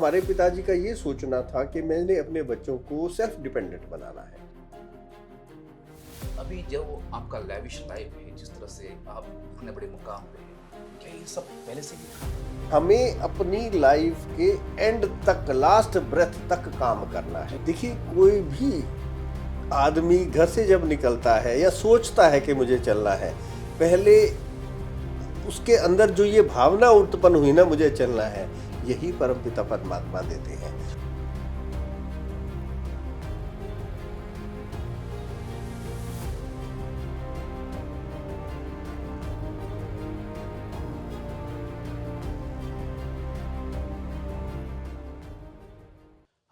हमारे पिताजी का ये सोचना था कि मैंने अपने बच्चों को सेल्फ डिपेंडेंट बनाना है। अभी जो आपका लैविश लाइफ है, जिस तरह से आप इतने बड़े मुकाम पे हैं, क्या ये सब पहले से भी था? हमें अपनी लाइफ के एंड तक, लास्ट ब्रेथ तक काम करना है। देखिए, कोई भी आदमी घर से जब निकलता है या सोचता है कि मुझे चलना है, पहले उसके अंदर जो ये भावना उत्पन्न हुई ना, मुझे चलना है, यही परमपिता परमात्मा देते हैं।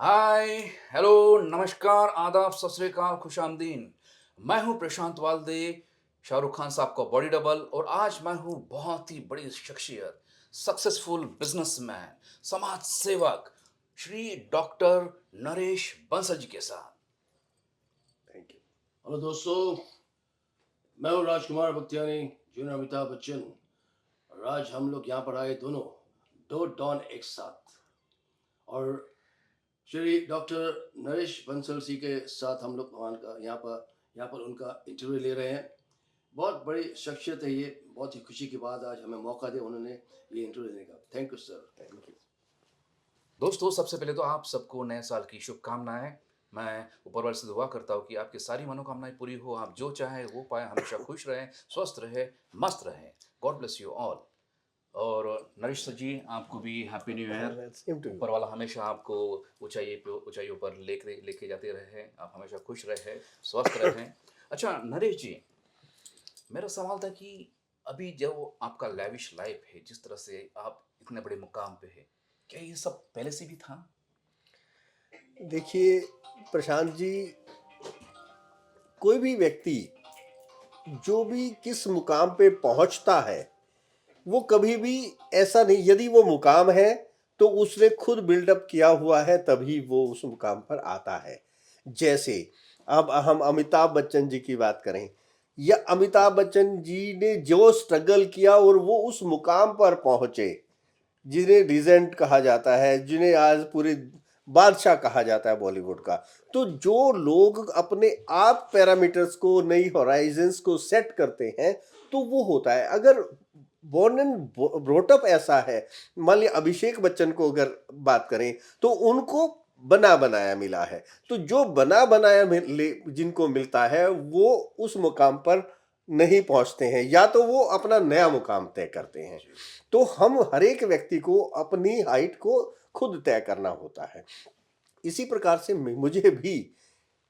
हाय, हेलो, नमस्कार, आदाब, सत श्री अकाल, खुशामदीन। मैं हूं प्रशांत वाल्दे, शाहरुख खान साहब का बॉडी डबल, और आज मैं हूं बहुत ही बड़ी शख्सियत, सक्सेसफुल बिजनेसमैन, समाज सेवक, श्री डॉक्टर नरेश बंसल जी के साथ। Thank you. हेलो दोस्तों, मैं हूँ राजकुमार बख्तियानी, जूनियर अमिताभ बच्चन। और आज हम लोग यहाँ पर आए दोनों, दो डॉन एक साथ, और श्री डॉक्टर नरेश बंसल जी के साथ हम लोग भगवान का यहाँ पर उनका इंटरव्यू ले रहे हैं। बहुत बड़ी शख्सियत है ये, बहुत ही खुशी की बात, आज हमें मौका दिया उन्होंने ये इंटरव्यू देने का। Thank you sir. Thank you. दोस्तों, सबसे पहले तो आप सबको नए साल की शुभकामनाएं। मैं ऊपर वाले से दुआ करता हूँ कि आपकी सारी मनोकामनाएं पूरी हो, आप जो चाहें वो पाएं, हमेशा खुश रहें, स्वस्थ रहें, मस्त रहें। God bless you all. और नरेश सर जी, आपको भी happy new year. Same to you. ऊपर वाला हमेशा आपको ऊंचाइयों पर लेके जाते रहे, आप हमेशा खुश रहें, स्वस्थ रहें। अच्छा नरेश जी, मेरा सवाल था कि अभी जो आपका लैविश लाइफ है, जिस तरह से आप इतने बड़े मुकाम पे है, क्या ये सब पहले से भी था? देखिए प्रशांत जी, कोई भी व्यक्ति जो भी किस मुकाम पे पहुंचता है, वो कभी भी ऐसा नहीं, यदि वो मुकाम है तो उसने खुद बिल्डअप किया हुआ है, तभी वो उस मुकाम पर आता है। जैसे अब हम अमिताभ बच्चन जी की बात करें, या अमिताभ बच्चन जी ने जो स्ट्रगल किया और वो उस मुकाम पर पहुंचे, जिन्हें लीजेंड कहा जाता है, जिन्हें आज पूरे बादशाह कहा जाता है बॉलीवुड का। तो जो लोग अपने आप पैरामीटर्स को, नई होराइजन्स को सेट करते हैं, तो वो होता है। अगर बोर्न एंड ब्रोटअप ऐसा है, मान लिया अभिषेक बच्चन को अगर बात करें, तो उनको बना बनाया मिला है। तो जो बना बनाया जिनको मिलता है, वो उस मुकाम पर नहीं पहुंचते हैं, या तो वो अपना नया मुकाम तय करते हैं। तो हम हर एक व्यक्ति को अपनी हाइट को खुद तय करना होता है। इसी प्रकार से मुझे भी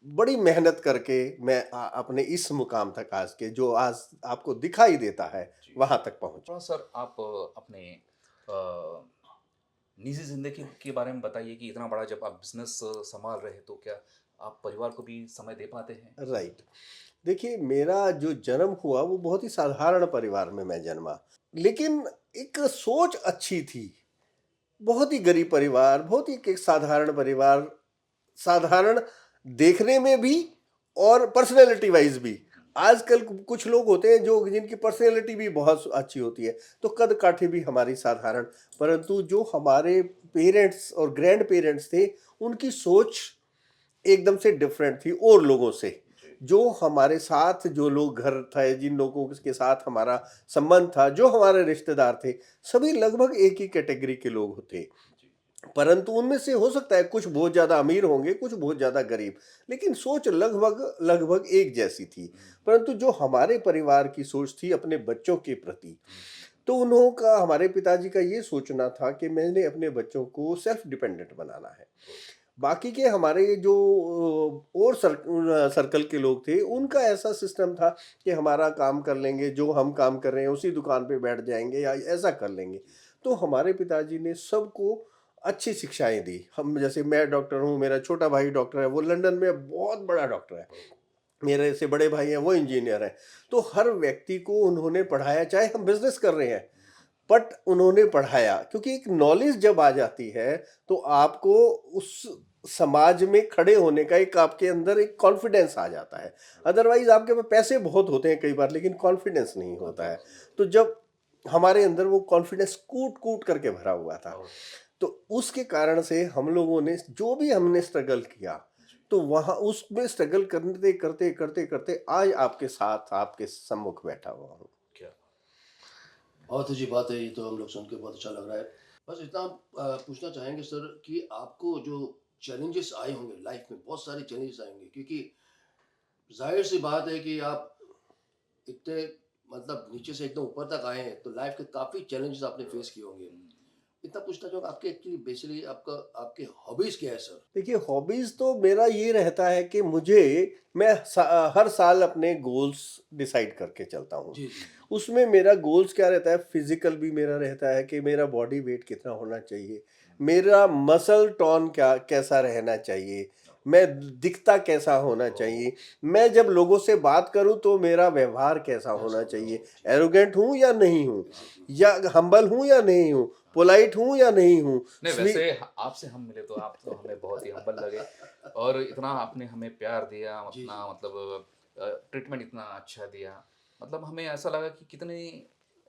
बड़ी मेहनत करके मैं अपने इस मुकाम तक, आज के जो आज आपको दिखाई देता है, वहां तक पहुंचा। थोड़ा सर आप अपने अ, निजी जिंदगी के बारे में बताइए कि इतना बड़ा जब आप बिजनेस संभाल रहे हैं, तो क्या आप परिवार को भी समय दे पाते हैं? राइट। देखिए, मेरा जो जन्म हुआ वो बहुत ही साधारण परिवार में मैं जन्मा, लेकिन एक सोच अच्छी थी। बहुत ही गरीब परिवार, बहुत ही एक साधारण परिवार, साधारण देखने में भी और पर्सनैलिटी वाइज भी। आजकल कुछ लोग होते हैं जो जिनकी पर्सनैलिटी भी बहुत अच्छी होती है, तो कद काठी भी हमारी साधारण। परंतु जो हमारे पेरेंट्स और ग्रैंड पेरेंट्स थे, उनकी सोच एकदम से डिफरेंट थी और लोगों से। जो हमारे साथ जो लोग घर थे, जिन लोगों के साथ हमारा संबंध था, जो हमारे रिश्तेदार थे, सभी लगभग एक ही कैटेगरी के लोग थे। परंतु उनमें से हो सकता है कुछ बहुत ज़्यादा अमीर होंगे, कुछ बहुत ज़्यादा गरीब, लेकिन सोच लगभग लगभग एक जैसी थी। परंतु जो हमारे परिवार की सोच थी अपने बच्चों के प्रति, तो उन्हों का, हमारे पिताजी का ये सोचना था कि मैंने अपने बच्चों को सेल्फ डिपेंडेंट बनाना है। बाकी के हमारे जो और सर्कल के लोग थे, उनका ऐसा सिस्टम था कि हमारा काम कर लेंगे, जो हम काम कर रहे हैं उसी दुकान पे बैठ जाएंगे या ऐसा कर लेंगे। तो हमारे पिताजी ने सबको अच्छी शिक्षाएं दी। हम, जैसे मैं डॉक्टर हूँ, मेरा छोटा भाई डॉक्टर है, वो लंदन में बहुत बड़ा डॉक्टर है, मेरे से बड़े भाई हैं वो इंजीनियर हैं। तो हर व्यक्ति को उन्होंने पढ़ाया, चाहे हम बिजनेस कर रहे हैं, बट उन्होंने पढ़ाया, क्योंकि एक नॉलेज जब आ जाती है तो आपको उस समाज में खड़े होने का एक, आपके अंदर एक कॉन्फिडेंस आ जाता है। अदरवाइज आपके पास पैसे बहुत होते हैं कई बार, लेकिन कॉन्फिडेंस नहीं होता है। तो जब हमारे अंदर वो कॉन्फिडेंस कूट कूट करके भरा हुआ था, तो उसके कारण से हम लोगों ने जो भी हमने स्ट्रगल किया, तो वहाँ उसमें स्ट्रगल करते करते करते करते आज आपके साथ आपके सम्मुख बैठा हुआ हूँ। क्या बहुत अच्छी बात है, ये तो हम लोग सुन के बहुत अच्छा लग रहा है। बस इतना पूछना चाहेंगे सर कि आपको जो चैलेंजेस आए होंगे लाइफ में, बहुत सारे चैलेंजेस आएंगे, क्योंकि जाहिर सी बात है कि आप इतने मतलब नीचे से एकदम ऊपर तक आए हैं, तो लाइफ के काफ़ी चैलेंजेस आपने फेस किए होंगे। इतना पूछना चाहूँगा, आपके एक्चुअली बेसिकली आपका आपके हॉबीज़ क्या है सर? देखिए, हॉबीज़ तो मेरा ये रहता है कि हर साल अपने गोल्स डिसाइड करके चलता हूँ। जी, जी। उसमें मेरा गोल्स क्या रहता है, फिज़िकल भी मेरा रहता है कि मेरा बॉडी वेट कितना होना चाहिए, मेरा मसल टोन क्या कैसा रहना चाहिए, मैं दिखता कैसा होना चाहिए, मैं जब लोगों से बात करूँ तो मेरा व्यवहार कैसा होना चाहिए, एरोगेंट हूँ या नहीं हूँ, या हम्बल हूँ या नहीं हूँ, पोलाइट हूँ या नहीं हूँ, नहीं, वैसे आपसे हम मिले तो आप तो हमें बहुत ही हम्बल लगे और इतना आपने हमें प्यार दिया, जी, अपना जी। मतलब ट्रीटमेंट इतना अच्छा दिया, मतलब हमें ऐसा लगा कि कितने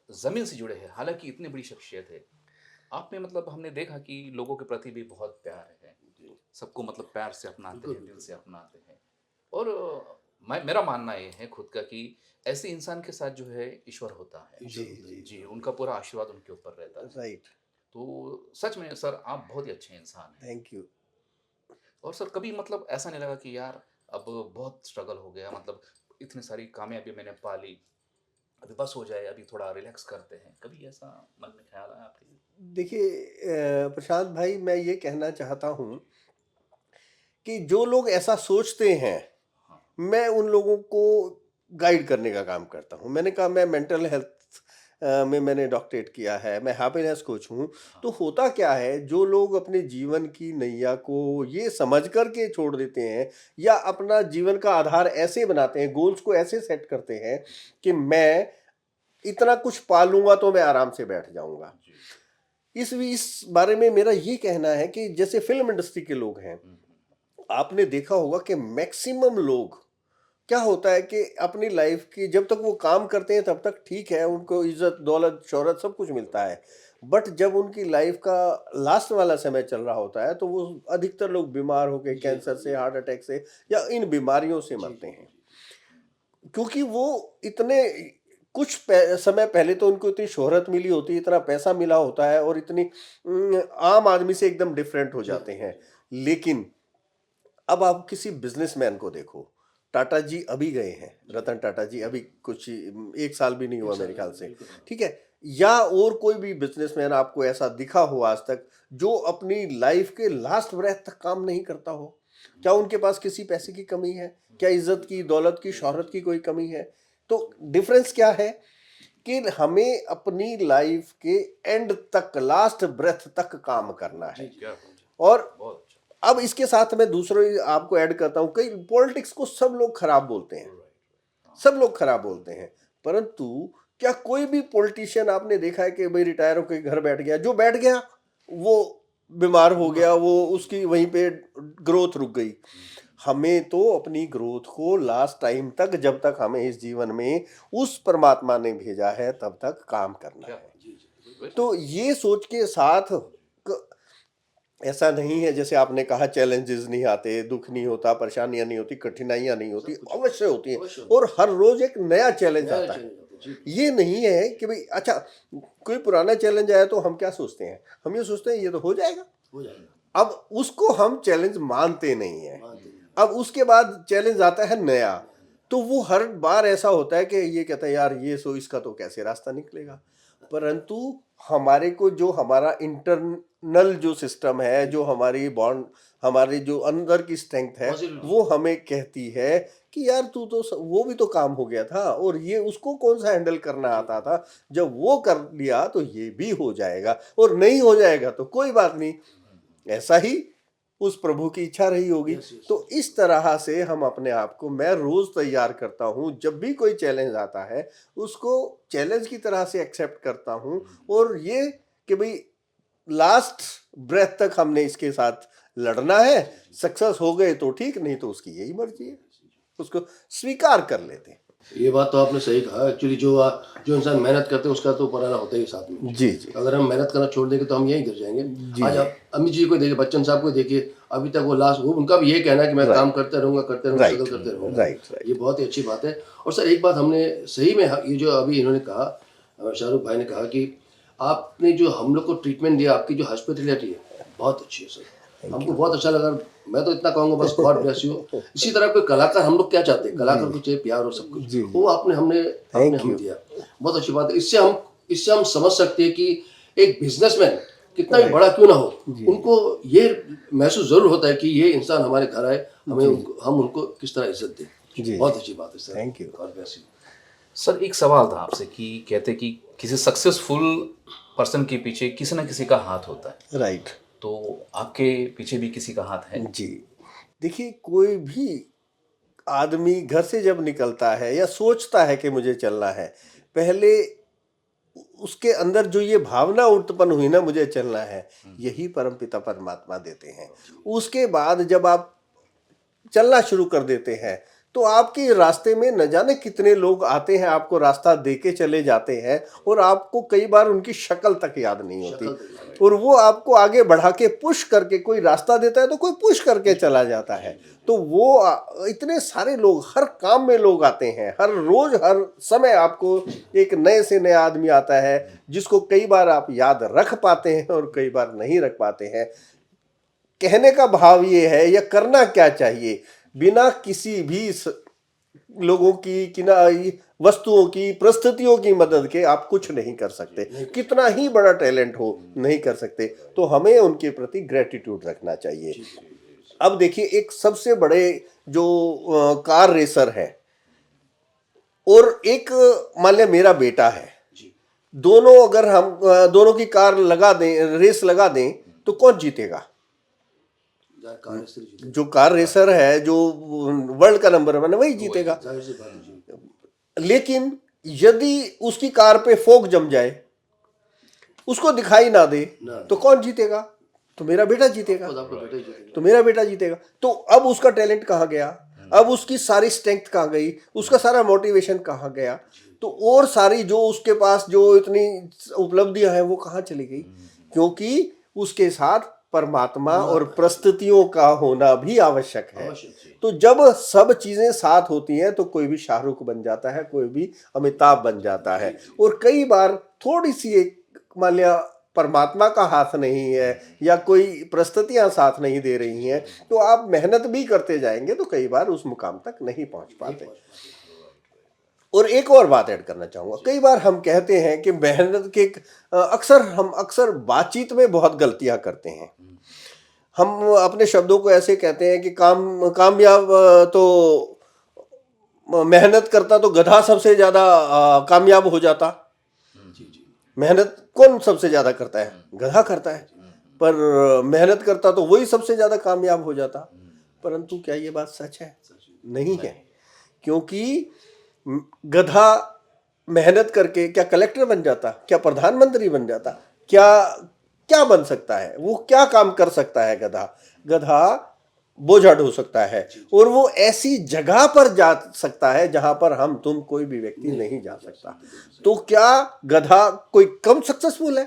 ज़मीन से जुड़े हैं, हालाँकि इतनी बड़ी शख्सियत है। आप में मतलब हमने देखा कि लोगों के प्रति भी बहुत प्यार है, जी, सबको मतलब प्यार से अपनाते बिल्कुल, हैं, दिल बिल्कुल। से अपनाते हैं और मेरा मानना ये है खुद का कि ऐसे इंसान के साथ जो है ईश्वर होता है। ईश्वर जी, होता है, जी, जी, जी, उनका पूरा आशीर्वाद उनके ऊपर रहता है। राइट, तो सच में सर आप बहुत ही अच्छे इंसान हैं। Thank you. और सर कभी मतलब ऐसा नहीं लगा कि यार अब बहुत स्ट्रगल हो गया, मतलब इतनी सारी कामयाबी मैंने पा ली, अभी बस हो जाए, अभी थोड़ा रिलैक्स करते हैं, कभी ऐसा मन में ख्याल आया आपके? देखिए, प्रशांत भाई, मैं ये कहना चाहता हूँ कि जो लोग ऐसा सोचते हैं, हाँ, मैं उन लोगों को गाइड करने का काम करता हूँ। मैंने कहा, मैं मेंटल हेल्थ में मैंने डॉक्टरेट किया है, मैं हैप्पीनेस कोच हूँ। हाँ, तो होता क्या है, जो लोग अपने जीवन की नैया को ये समझ कर के छोड़ देते हैं या अपना जीवन का आधार ऐसे बनाते हैं, गोल्स को ऐसे सेट करते हैं कि मैं इतना कुछ पा लूँगा तो मैं आराम से बैठ जाऊँगा। जी, इस बारे में मेरा ये कहना है कि जैसे फ़िल्म इंडस्ट्री के लोग हैं, आपने देखा होगा कि मैक्सिमम लोग, क्या होता है कि अपनी लाइफ की जब तक वो काम करते हैं तब तक ठीक है, उनको इज्जत, दौलत, शोहरत सब कुछ मिलता है। बट जब उनकी लाइफ का लास्ट वाला समय चल रहा होता है तो वो अधिकतर लोग बीमार होके जी, कैंसर से, हार्ट अटैक से या इन बीमारियों से जी, मरते जी, हैं। जी। क्योंकि वो इतने समय पहले तो उनको इतनी शोहरत मिली होती है, इतना पैसा मिला होता है और इतनी आम आदमी से एकदम डिफरेंट हो जी, जाते जी, हैं। जी। लेकिन अब आप किसी बिजनेसमैन को देखो, टाटा जी अभी गए हैं, जी, रतन टाटा जी अभी कुछ 1 साल भी नहीं 1 हुआ साल मेरे ख्याल हुआ, से, बिल्कुल हाँ। ठीक है? या और कोई भी बिजनेसमैन आपको ऐसा दिखा हो आज तक जो अपनी लाइफ के लास्ट ब्रेथ तक काम नहीं करता हो? क्या उनके पास किसी पैसे की कमी है? क्या इज्जत की, दौलत की, नहीं, शोहरत जी, की कोई कमी है? तो डिफरेंस क्या है कि हमें अपनी लाइफ के एंड तक, लास्ट ब्रेथ तक काम करना जी, है। जी, क्या जी। बात है, और बहुत अच्छा, अब इसके साथ मैं दूसरे आपको ऐड करता हूँ, कई पॉलिटिक्स को सब लोग खराब बोलते हैं, राइट, हाँ, सब लोग खराब बोलते हैं, परंतु क्या कोई भी पॉलिटिशियन आपने देखा है कि भाई रिटायर होकर घर बैठ गया? जो बैठ गया वो बीमार हो बीमार गया, हो वो गया, जी, उसकी वहीं पे ग्रोथ रुक गई। हम्म, हमें तो अपनी ग्रोथ को लास्ट टाइम तक, जब तक हमें इस जीवन में उस परमात्मा ने भेजा है तब तक काम करना क्या है। बात जी, जी, है, बिल्कुल सही तो बात। ये सोच के साथ ऐसा नहीं है, जैसे आपने कहा चैलेंजेस नहीं आते, दुख नहीं होता, परेशानियां नहीं होती, कठिनाइयां नहीं होती, सब कुछ होता अवश्य होती है, हैं। अवश्य होता और हर रोज एक नया है। चैलेंज नया आता है। चैलेंज आता है, जी, ये नहीं है कि भाई अच्छा, कोई पुराना चैलेंज आया तो हम क्या सोचते हैं, हम ये सोचते हैं ये तो हो जाएगा। हो जाएगा, अब उसको हम चैलेंज मानते नहीं है। मानते नहीं हैं। अब उसके बाद चैलेंज आता है नया, नया, नया। तो वो हर बार ऐसा होता है कि ये कहता है यार ये सो इसका तो कैसे रास्ता निकलेगा। परंतु हमारे को जो हमारा इंटरनल जो सिस्टम है, जी, जो जी, जी। हमारी बॉन्ड, हमारी जो अंदर की स्ट्रेंथ है, पॉज़िटिविटी। वो हमें कहती है कि यार तू तो वो भी तो काम हो गया था और ये उसको कौन सा हैंडल करना जी, आता जी। था, जब वो कर लिया तो ये भी हो जाएगा, और नहीं हो जाएगा तो कोई बात नहीं, ऐसा ही उस प्रभु की इच्छा रही होगी। यस, यस, तो यस। इस तरह से हम अपने आप को, मैं रोज तैयार करता हूँ, जब भी कोई चैलेंज आता है उसको चैलेंज की तरह से एक्सेप्ट करता हूँ, और ये कि भाई लास्ट ब्रेथ तक हमने इसके साथ लड़ना है। जी, जी। सक्सेस हो गए तो ठीक, नहीं तो उसकी यही मर्जी है, जी, जी। उसको स्वीकार कर लेते हैं। ये बात तो आपने सही कहा। एक्चुअली जो इंसान मेहनत करते हैं उसका तो पराना होता ही साथ में। जी जी अगर हम मेहनत करना छोड़ देंगे तो हम यहीं गिर जाएंगे। जी। आज आप अमित जी को देखिए, बच्चन साहब को देखिए, अभी तक वो लास्ट, वो उनका भी यही कहना है कि मैं Right. काम करते रहूंगा, स्ट्रगल राइट करते रहूंगा। राइट ये बहुत ही अच्छी बात है। और सर एक बात हमने सही में, ये जो अभी इन्होंने कहा, शाहरुख भाई ने कहा कि आपने जो हम लोग को ट्रीटमेंट दिया, आपकी जो हॉस्पिटलिटी है बहुत अच्छी है सर, हमको बहुत अच्छा लगा। मैं तो इतना कहूंगा बस गॉड ब्लेस यू। इसी तरह कोई कलाकार, हम लोग क्या चाहते हैं, कलाकार को चाहिए प्यार और सब कुछ, जी। वो आपने हमें दिया। बहुत अच्छी बात है। इससे हम समझ सकते हैं कि एक बिजनेसमैन कितना भी बड़ा क्यों ना हो, उनको ये महसूस जरूर होता है कि ये इंसान हमारे घर आए, हम उनको किस तरह इज्जत जी। दें। बहुत अच्छी बात है sir. Thank you. God bless you. Sir एक सवाल था आपसे कि कहते कि किसी सक्सेसफुल पर्सन के पीछे किसी ना किसी का हाथ होता है, राइट। तो आपके पीछे भी किसी का हाथ है? जी, देखिए कोई भी आदमी घर से जब निकलता है या सोचता है कि मुझे चलना है, पहले उसके अंदर जो ये भावना उत्पन्न हुई ना मुझे चलना है, यही परमपिता परमात्मा देते हैं। उसके बाद जब आप चलना शुरू कर देते हैं तो आपके रास्ते में न जाने कितने लोग आते हैं, आपको रास्ता दे के चले जाते हैं और आपको कई बार उनकी शक्ल तक याद नहीं होती, और वो आपको आगे बढ़ा के पुश करके, कोई रास्ता देता है तो कोई पुश करके चला जाता है। तो वो इतने सारे लोग, हर काम में लोग आते हैं, हर रोज हर समय आपको एक नए से नया आदमी आता है जिसको कई बार आप याद रख पाते हैं और कई बार नहीं रख पाते हैं। कहने का भाव ये है, या करना क्या चाहिए, बिना किसी भी लोगों की, किना वस्तुओं की, परिस्थितियों की मदद के आप कुछ नहीं कर सकते। कितना ही बड़ा टैलेंट हो, नहीं कर सकते। तो हमें उनके प्रति ग्रेटिट्यूड रखना चाहिए। अब देखिए, एक सबसे बड़े जो कार रेसर है और एक मान लिया मेरा बेटा है, दोनों अगर हम दोनों की कार लगा दें, रेस लगा दें, तो कौन जीतेगा? जो कार रेसर है, जो वर्ल्ड का नंबर 1 है, वही जीतेगा। लेकिन यदि उसकी कार पे फोग जम जाए, उसको दिखाई ना दे, तो कौन जीतेगा? तो मेरा बेटा जीतेगा। तो मेरा बेटा जीतेगा। तो अब उसका टैलेंट कहाँ गया? अब उसकी सारी स्ट्रेंथ कहाँ गई? उसका सारा मोटिवेशन कहाँ गया? तो और सारी जो उसके पास जो इतनी उपलब्धियां हैं वो कहाँ चली गई? क्योंकि उसके साथ परमात्मा और परिस्थितियों का होना भी आवश्यक है। तो जब सब चीजें साथ होती हैं तो कोई भी शाहरुख बन जाता है, कोई भी अमिताभ बन जाता है। और कई बार थोड़ी सी एक मान लिया परमात्मा का हाथ नहीं है या कोई परिस्थितियां साथ नहीं दे रही हैं, तो आप मेहनत भी करते जाएंगे तो कई बार उस मुकाम तक नहीं पहुंच पाते। और एक और बात ऐड करना चाहूंगा, कई बार हम कहते हैं कि मेहनत के हम अक्सर बातचीत में बहुत गलतियां करते हैं। हम अपने शब्दों को ऐसे कहते हैं कि कामयाब तो मेहनत करता तो गधा सबसे ज्यादा कामयाब हो जाता। मेहनत कौन सबसे ज्यादा करता है? गधा करता है। पर मेहनत करता तो वही सबसे ज्यादा कामयाब हो जाता। परंतु क्या ये बात सच है? नहीं है। क्योंकि गधा मेहनत करके क्या कलेक्टर बन जाता? क्या प्रधानमंत्री बन जाता? क्या बन सकता है? वो क्या काम कर सकता है? गधा बोझा ढो सकता है, और वो ऐसी जगह पर जा सकता है जहां पर हम तुम कोई भी व्यक्ति नहीं जा सकता। तो क्या गधा कोई कम सक्सेसफुल है?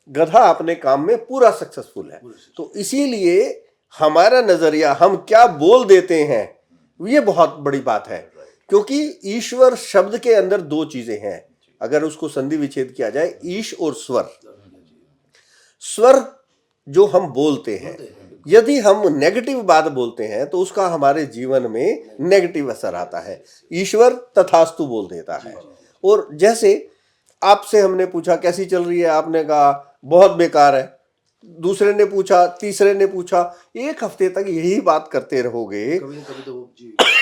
गधा अपने काम में पूरा सक्सेसफुल है। तो इसीलिए हमारा नजरिया, हम क्या बोल देते हैं, ये बहुत बड़ी बात है। क्योंकि ईश्वर शब्द के अंदर दो चीजें हैं, अगर उसको संधि विच्छेद किया जाए, ईश और स्वर। स्वर जो हम बोलते हैं, यदि हम नेगेटिव बात बोलते हैं तो उसका हमारे जीवन में नेगेटिव असर आता है। ईश्वर तथास्तु बोल देता है। और जैसे आपसे हमने पूछा कैसी चल रही है, आपने कहा बहुत बेकार है। दूसरे ने पूछा, तीसरे ने पूछा, एक हफ्ते तक यही बात करते रहोगे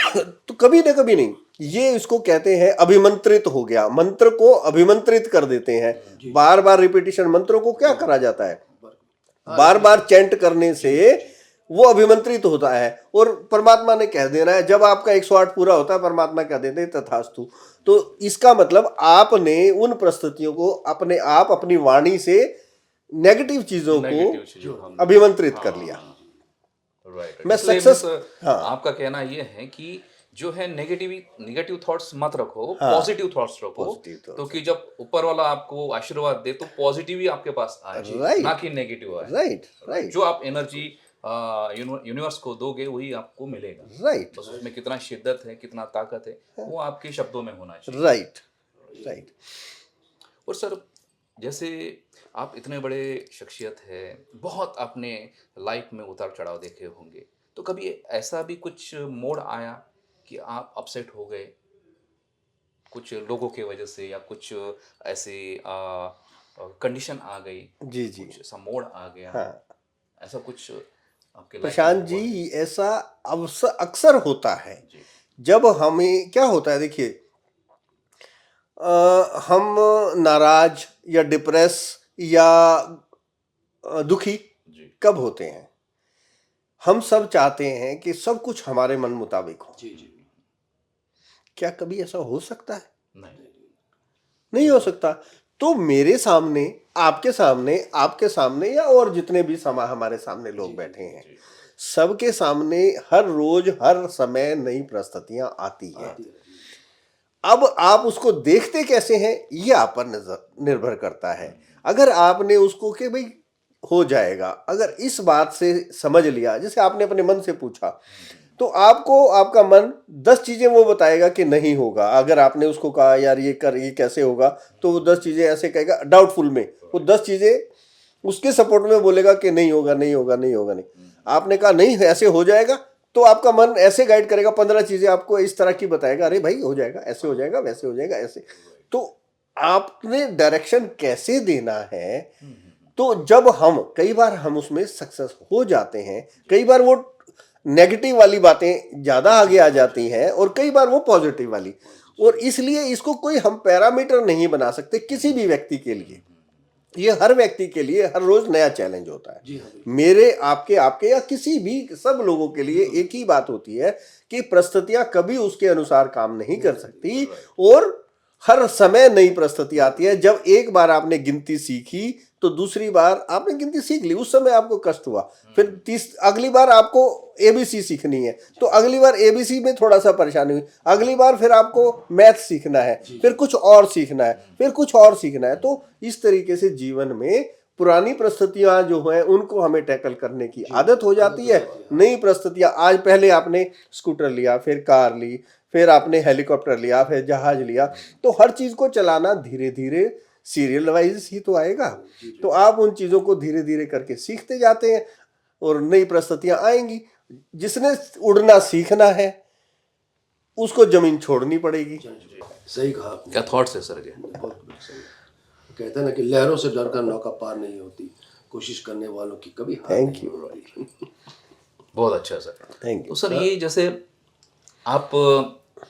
तो कभी ना कभी नहीं, ये इसको कहते हैं अभिमंत्रित हो गया। मंत्र को अभिमंत्रित कर देते हैं। बार बार रिपीटिशन, मंत्रों को क्या करा जाता है? बार बार चैंट करने से वो अभिमंत्रित होता है। और परमात्मा ने कह देना है, जब आपका 108 पूरा होता है, परमात्मा कह देते हैं तथास्तु। तो इसका मतलब आपने उन परिस्थितियों को अपने आप अपनी वाणी से नेगेटिव चीजों को अभिमंत्रित कर लिया। राइट। मैं सक्सेस, हाँ, आपका कहना यह है कि जो है नेगेटिव थॉट्स मत रखो, हाँ, पॉजिटिव थॉट्स रखो, पॉजिटिव तो थॉट्स। कि जब ऊपर वाला आपको आशीर्वाद दे तो पॉजिटिव ही आपके पास आए, ना राइट, कि नेगेटिव आए। राइट, राइट, राइट, जो आप एनर्जी यूनिवर्स को दोगे वही आपको मिलेगा। राइट, बस उसमें कितना शिद्दत है, कितना ताकत है, वो आपके शब्दों में होना चाहिए। Right, right. और सर, जैसे आप इतने बड़े शख्सियत है, बहुत आपने लाइफ में उतार चढ़ाव देखे होंगे, तो कभी ऐसा भी कुछ मोड़ आया कि आप अपसेट हो गए कुछ लोगों के वजह से, या कुछ ऐसे कंडीशन आ गई, जी, जी। कुछ ऐसा मोड़ आ गया, हाँ, ऐसा कुछ आपके लाइफ में प्रशांत हुआ है? जी, ऐसा अक्सर होता है। जी जब हमें क्या होता है, देखिए, हम नाराज या डिप्रेस या दुखी जी कब होते हैं? हम सब चाहते हैं कि सब कुछ हमारे मन मुताबिक हो। जी जी क्या कभी ऐसा हो सकता है? नहीं। नहीं हो सकता। तो मेरे सामने, आपके सामने या और जितने भी हमारे सामने लोग बैठे हैं, जी सबके सामने हर रोज हर समय नई परिस्थितियां आती हैं। आती रहती है। अब आप उसको देखते कैसे हैं, ये आप पर निर्भर करता है। अगर आपने उसको कि भाई हो जाएगा, अगर इस बात से समझ लिया, जैसे आपने अपने मन से पूछा, तो आपको आपका मन 10 चीजें वो बताएगा कि नहीं होगा। अगर आपने उसको कहा यार ये कर, ये कैसे होगा, तो वो 10 चीजें ऐसे कहेगा डाउटफुल में, वो 10 चीजें उसके सपोर्ट में बोलेगा कि नहीं होगा, नहीं होगा, नहीं होगा, नहीं। आपने कहा नहीं ऐसे हो जाएगा, तो आपका मन ऐसे गाइड करेगा, 15 चीजें आपको इस तरह की बताएगा, अरे भाई हो जाएगा, ऐसे हो जाएगा, वैसे हो जाएगा, ऐसे। तो आपने डायरेक्शन कैसे देना है? तो जब कई बार हम उसमें सक्सेस हो जाते हैं, कई बार वो नेगेटिव वाली बातें ज्यादा आगे आ जाती हैं और कई बार वो पॉजिटिव वाली। और इसलिए इसको कोई हम पैरामीटर नहीं बना सकते किसी भी व्यक्ति के लिए। ये हर व्यक्ति के लिए हर रोज नया चैलेंज होता है। जी हाँ बिल्कुल। मेरे, आपके या किसी भी सब लोगों के लिए एक ही बात होती है कि परिस्थितियां कभी उसके अनुसार काम नहीं कर सकती, और हर समय नई परिस्थिति आती है। जब एक बार आपने गिनती सीखी, तो दूसरी बार आपने गिनती सीख ली, उस समय आपको कष्ट हुआ, फिर अगली बार आपको एबीसी सीखनी है, तो अगली बार एबीसी में थोड़ा सा परेशानी हुई, अगली बार फिर आपको मैथ सीखना है, फिर कुछ और सीखना है, फिर कुछ और सीखना है। तो इस तरीके से जीवन में पुरानी परिस्थितियां जो हैं उनको हमें टैकल करने की आदत हो जाती है। नई परिस्थितियां, आज पहले आपने स्कूटर लिया, फिर कार ली, फिर आपने हेलीकॉप्टर लिया, फिर जहाज लिया, तो हर चीज को चलाना धीरे धीरे सीरियल वाइज ही तो आएगा। तो आप उन चीजों को धीरे धीरे करके सीखते जाते हैं और नई परिस्थितियां आएंगी। जिसने उड़ना सीखना है उसको जमीन छोड़नी पड़ेगी। सही कहा आपने। क्या थॉट्स है सर ये? बहुत सही। कहते हैं ना कि लहरों से डरकर नौका पार नहीं होती, कोशिश करने वालों की कभी हार थैंक नहीं यू। होती। बहुत अच्छा सर। थैंक तो यू। सर, ये जैसे आप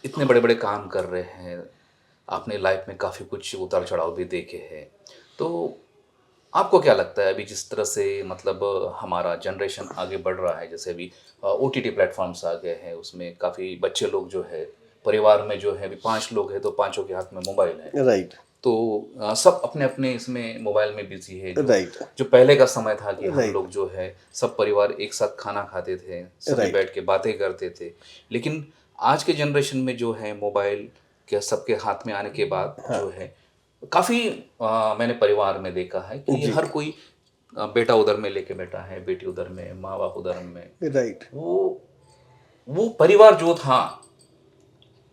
इतने बड़े बड़े काम कर रहे हैं, आपने लाइफ में काफ़ी कुछ उतार चढ़ाव भी देखे हैं, तो आपको क्या लगता है अभी जिस तरह से मतलब हमारा जनरेशन आगे बढ़ रहा है, जैसे अभी OTT प्लेटफॉर्म्स आ गए हैं, उसमें काफ़ी बच्चे लोग जो है, परिवार में जो है अभी 5 लोग हैं तो पांचों के हाथ में मोबाइल है, राइट, तो सब अपने अपने इसमें मोबाइल में बिजी है। राइट, जो पहले का समय था कि हम राइट, लोग जो है सब परिवार एक साथ खाना खाते थे, सभी राइट। बैठ के बातें करते थे, लेकिन आज के जनरेशन में जो है मोबाइल के सबके हाथ में आने के बाद जो है काफ़ी मैंने परिवार में देखा है कि जी, हर कोई बेटा उधर में लेके बैठा है, बेटी उधर में, माँ बाप उधर में, राइट। वो परिवार जो था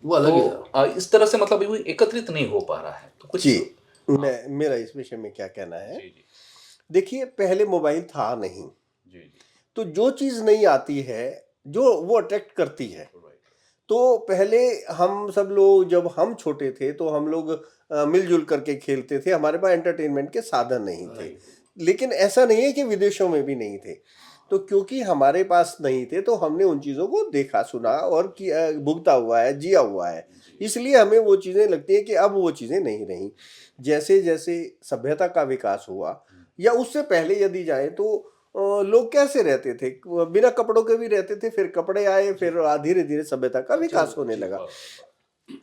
वो अलग ही था। तो इस तरह से मतलब वो एकत्रित नहीं हो पा रहा है, तो कुछ। जी, मेरा इस विषय में क्या कहना है, जी जी देखिए, पहले मोबाइल था नहीं, जी जी तो जो चीज नहीं आती है, जो वो अट्रैक्ट करती है। राइट तो पहले हम सब लोग, जब हम छोटे थे तो हम लोग मिलजुल करके खेलते थे, हमारे पास एंटरटेनमेंट के साधन नहीं थे। लेकिन ऐसा नहीं है कि विदेशों में भी नहीं थे। तो क्योंकि हमारे पास नहीं थे तो हमने उन चीज़ों को देखा, सुना और भुगता हुआ है, जिया हुआ है, इसलिए हमें वो चीज़ें लगती हैं कि अब वो चीज़ें नहीं रहीं। जैसे जैसे सभ्यता का विकास हुआ, या उससे पहले यदि जाए, तो लोग कैसे रहते थे, बिना कपड़ों के भी रहते थे, फिर कपड़े आए, फिर धीरे धीरे सभ्यता का विकास होने लगा।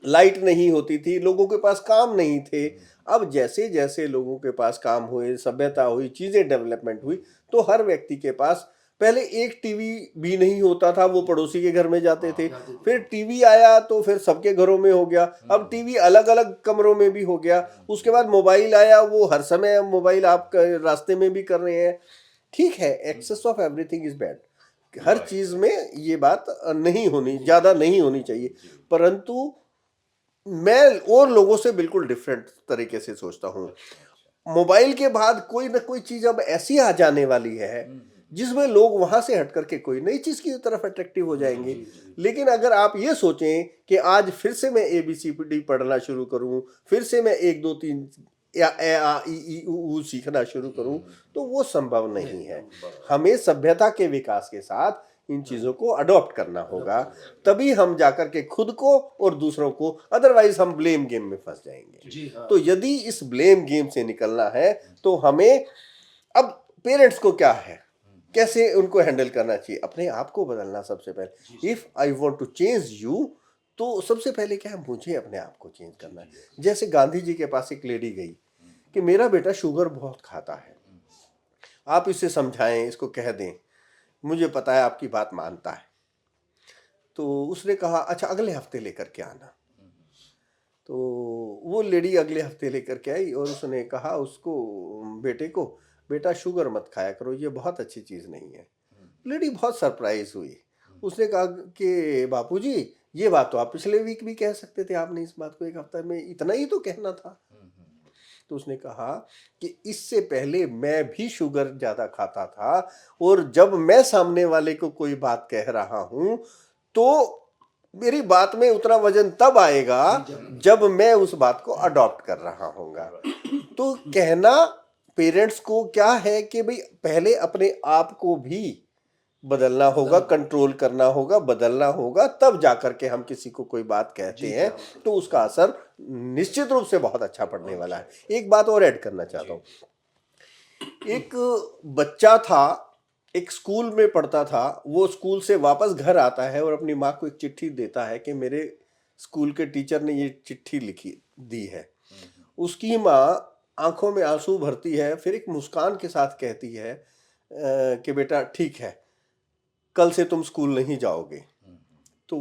लाइट नहीं होती थी, लोगों के पास काम नहीं थे। अब जैसे जैसे लोगों के पास काम हुए, सभ्यता हुई, चीजें डेवलपमेंट हुई, तो हर व्यक्ति के पास, पहले एक टीवी भी नहीं होता था, वो पड़ोसी के घर में जाते थे। जाते थे। फिर टीवी आया तो फिर सबके घरों में हो गया। अब टीवी अलग अलग कमरों में भी हो गया। उसके बाद मोबाइल आया, वो हर समय मोबाइल आप रास्ते में भी कर रहे हैं। ठीक है, excess of everything is bad. हर Right. चीज में ये बात नहीं होनी, ज्यादा नहीं होनी चाहिए। परंतु मैं और लोगों से बिल्कुल डिफरेंट तरीके से सोचता हूँ। मोबाइल के बाद कोई ना कोई चीज अब ऐसी आ जाने वाली है जिसमें लोग वहां से हट करके कोई नई चीज की तरफ अट्रैक्टिव हो जाएंगे। लेकिन अगर आप ये सोचें कि आज फिर से मैं ABCD पढ़ना शुरू करूं, फिर से मैं 1 2 3 या ए आ इ ई उ ऊ सीखना शुरू करूं, तो वो संभव नहीं है। हमें सभ्यता के विकास के साथ इन चीजों को अडॉप्ट करना होगा, तभी हम जाकर के खुद को और दूसरों को, अदरवाइज हम ब्लेम गेम में फंस जाएंगे। जी हाँ। तो यदि इस ब्लेम गेम से निकलना है तो हमें अब पेरेंट्स को क्या है, कैसे उनको हैंडल करना चाहिए, अपने आप को बदलना सबसे पहले। If I want to change you, तो सबसे पहले क्या है, मुझे अपने आप को चेंज करना है। जैसे गांधी जी के पास एक लेडी गई कि मेरा बेटा शुगर बहुत खाता है, आप इसे समझाएं, इसको कह दें, मुझे पता है आपकी बात मानता है। तो उसने कहा अच्छा अगले हफ्ते लेकर के आना। तो वो लेडी अगले हफ्ते लेकर के आई और उसने कहा उसको, बेटे को, बेटा शुगर मत खाया करो, ये बहुत अच्छी चीज़ नहीं है। लेडी बहुत सरप्राइज हुई। उसने कहा कि बापूजी ये बात तो आप पिछले वीक भी कह सकते थे, आपने इस बात को एक हफ्ते में इतना ही तो कहना था। तो उसने कहा कि इससे पहले मैं भी शुगर ज़्यादा खाता था और जब मैं सामने वाले को कोई बात कह रहा हूं तो मेरी बात में उतना वजन तब आएगा जब मैं उस बात को अडॉप्ट कर रहा हूँगा। तो कहना पेरेंट्स को क्या है कि भाई पहले अपने आप को भी बदलना होगा, कंट्रोल करना होगा, बदलना होगा, तब जाकर के हम किसी को कोई बात कहते हैं तो उसका असर निश्चित रूप से बहुत अच्छा पड़ने वाला है। एक बात और ऐड करना चाहता हूँ। एक बच्चा था, एक स्कूल में पढ़ता था, वो स्कूल से वापस घर आता है और अपनी माँ को एक चिट्ठी देता है कि मेरे स्कूल के टीचर ने ये चिट्ठी लिखी दी है। उसकी माँ आंखों में आंसू भरती है, फिर एक मुस्कान के साथ कहती है कि बेटा ठीक है, कल से तुम स्कूल नहीं जाओगे। तो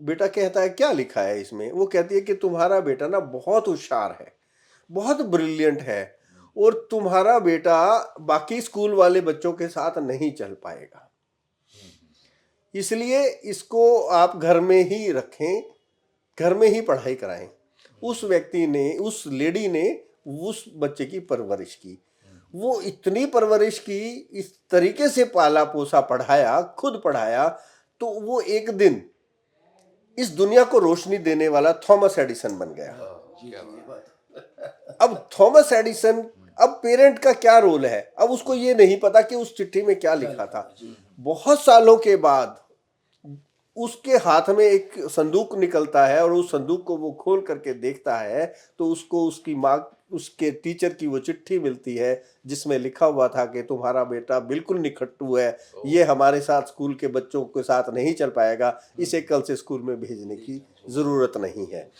बेटा कहता है क्या लिखा है इसमें? वो कहती है कि तुम्हारा बेटा ना बहुत होशियार है, बहुत ब्रिलियंट है और तुम्हारा बेटा बाकी स्कूल वाले बच्चों के साथ नहीं चल पाएगा, इसलिए इसको आप घर में ही रखें, घर में ही पढ़ाई कराएं। उस व्यक्ति ने, उस लेडी ने उस बच्चे की परवरिश की, वो इतनी परवरिश की, इस तरीके से पाला पोसा, पढ़ाया, खुद पढ़ाया, तो वो एक दिन इस दुनिया को रोशनी देने वाला थॉमस एडिसन बन गया। अब थॉमस एडिसन, अब पेरेंट का क्या रोल है? अब उसको ये नहीं पता कि उस चिट्ठी में क्या लिखा था। बहुत सालों के बाद उसके हाथ में एक संदूक निकलता है और उस संदूक को वो खोल करके देखता है तो उसको उसकी माँ, उसके टीचर की वो चिट्ठी मिलती है जिसमें लिखा हुआ था कि तुम्हारा बेटा बिल्कुल निखट्टू है, ये हमारे साथ स्कूल के बच्चों के साथ नहीं चल पाएगा, इसे कल से स्कूल में भेजने की ज़रूरत नहीं है।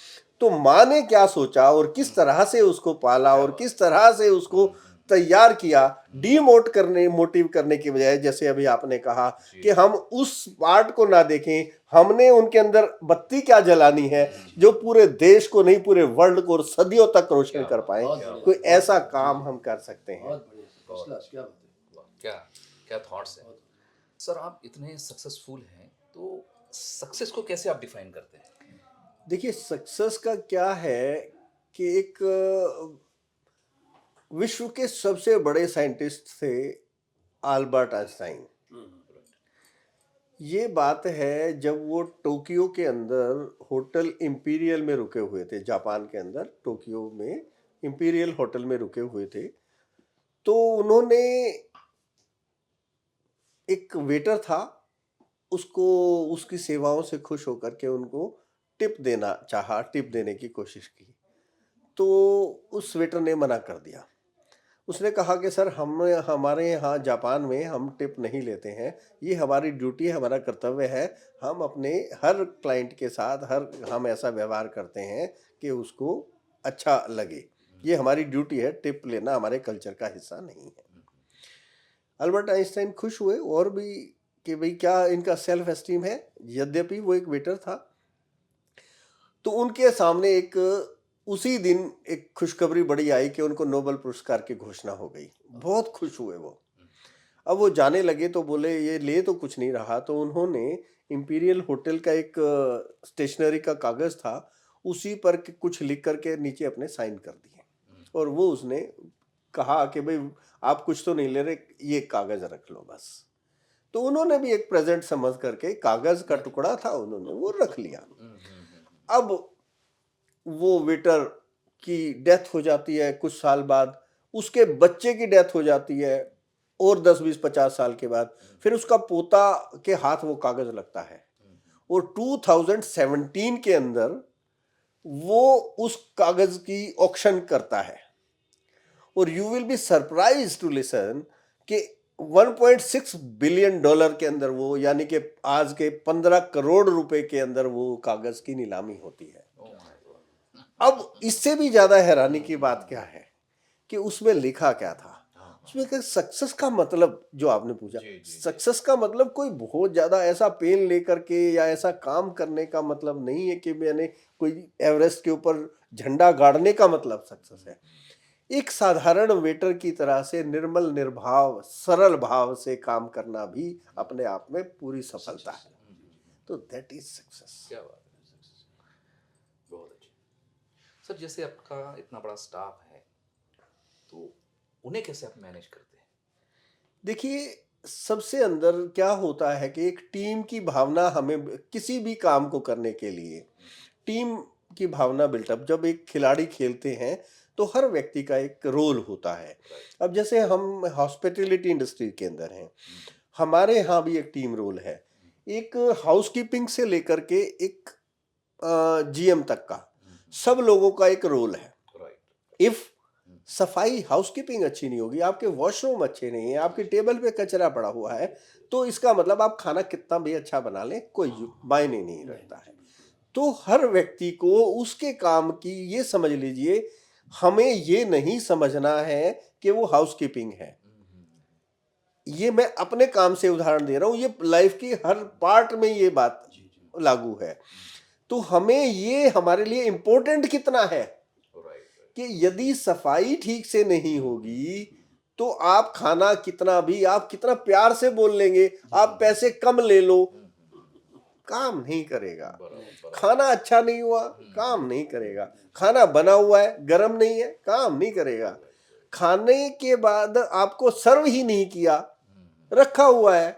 तो माँ ने क्या सोचा और किस तरह से उसको पाला और किस तरह से उसको तैयार किया, मोटिव करने की बजाय, जैसे अभी आपने कहा कि हम उस पार्ट को ना देखें, हमने उनके अंदर बत्ती क्या जलानी है जो पूरे देश को नहीं पूरे वर्ल्ड को और सदियों तक रोशन कर पाए। कोई ऐसा काम हम कर सकते हैं। बहुत बढ़िया, फर्स्ट क्लास, क्या बात है। वाह, क्या क्या थॉट्स हैं सर। आप इतने सक्सेसफुल हैं तो सक्सेस को कैसे आप डिफाइन करते हैं? देखिए सक्सेस का क्या है कि एक विश्व के सबसे बड़े साइंटिस्ट थे अल्बर्ट आइंस्टाइन। ये बात है जब वो टोक्यो के अंदर होटल इंपीरियल में रुके हुए थे, जापान के अंदर टोक्यो में इंपीरियल होटल में रुके हुए थे, तो उन्होंने, एक वेटर था, उसको उसकी सेवाओं से खुश होकर के उनको टिप देना चाहा, टिप देने की कोशिश की, तो उस वेटर ने मना कर दिया। उसने कहा कि सर हमारे यहाँ जापान में हम टिप नहीं लेते हैं, ये हमारी ड्यूटी है, हमारा कर्तव्य है, हम अपने हर क्लाइंट के साथ हम ऐसा व्यवहार करते हैं कि उसको अच्छा लगे, ये हमारी ड्यूटी है, टिप लेना हमारे कल्चर का हिस्सा नहीं है। अल्बर्ट आइंस्टाइन खुश हुए और भी कि भाई क्या इनका सेल्फ एस्टीम है, यद्यपि वो एक वेटर था। तो उनके सामने एक उसी दिन एक खुशखबरी बड़ी आई कि उनको नोबेल पुरस्कार की घोषणा हो गई। बहुत खुश हुए वो। अब वो जाने लगे तो बोले ये ले तो कुछ नहीं रहा, तो उन्होंने इंपीरियल होटल का एक स्टेशनरी का कागज था, उसी पर कुछ लिख करके नीचे अपने साइन कर दिए। और वो उसने कहा कि भाई आप कुछ तो नहीं ले रहे, ये कागज रख लो बस। तो उन्होंने भी एक प्रेजेंट समझ करके कागज का टुकड़ा था, उन्होंने वो रख लिया। अब वो वेटर की डेथ हो जाती है कुछ साल बाद, उसके बच्चे की डेथ हो जाती है और 10-20-50 साल के बाद फिर उसका पोता के हाथ वो कागज लगता है और 2017 के अंदर वो उस कागज की ऑक्शन करता है। और you will be surprise to listen कि 1.6 बिलियन डॉलर के अंदर वो, यानी कि आज के 15 करोड़ रुपए के अंदर वो कागज की नीलामी होती है। अब इससे भी ज्यादा हैरानी की बात क्या है कि उसमें लिखा क्या था। उसमें कि सक्सेस का मतलब, जो आपने पूछा, सक्सेस का मतलब कोई बहुत ज्यादा ऐसा पेन लेकर के या ऐसा काम करने का मतलब नहीं है कि मैंने कोई एवरेस्ट के ऊपर झंडा गाड़ने का मतलब सक्सेस है। एक साधारण वेटर की तरह से निर्मल निर्भाव सरल भाव से काम करना भी अपने आप में पूरी सफलता है। तो दैट इज सक्सेस। क्या बात है, बहुत अच्छी। सर जैसे आपका इतना बड़ा स्टाफ है, तो उन्हें कैसे आप मैनेज करते हैं? देखिए, सबसे अंदर क्या होता है कि एक टीम की भावना, हमें किसी भी काम को करने के लिए टीम की भावना बिल्टअप, जब एक खिलाड़ी खेलते हैं तो हर व्यक्ति का एक रोल होता है। अब जैसे हम हॉस्पिटैलिटी इंडस्ट्री के अंदर हैं, हमारे यहाँ भी एक टीम रोल है। एक हाउसकीपिंग से लेकर के एक जीएम तक का सब लोगों का एक रोल है। इफ सफाई हाउसकीपिंग अच्छी नहीं होगी, आपके वॉशरूम अच्छे नहीं है, आपकी टेबल पे कचरा पड़ा हुआ है, तो इसका मतलब आप खाना कितना भी अच्छा बना लें कोई मायने नहीं रखता है। तो हर व्यक्ति को उसके काम की ये समझ लीजिए, हमें ये नहीं समझना है कि वो हाउसकीपिंग है। ये मैं अपने काम से उदाहरण दे रहा हूँ, ये लाइफ की हर पार्ट में ये बात लागू है। तो हमें ये हमारे लिए इम्पोर्टेंट कितना है कि यदि सफाई ठीक से नहीं होगी तो आप खाना कितना भी, आप कितना प्यार से बोल लेंगे, आप पैसे कम ले लो, काम नहीं करेगा। खाना अच्छा नहीं हुआ, काम नहीं करेगा। खाना बना हुआ है, गर्म नहीं है, काम नहीं करेगा। खाने के बाद आपको सर्व ही नहीं किया, रखा हुआ है,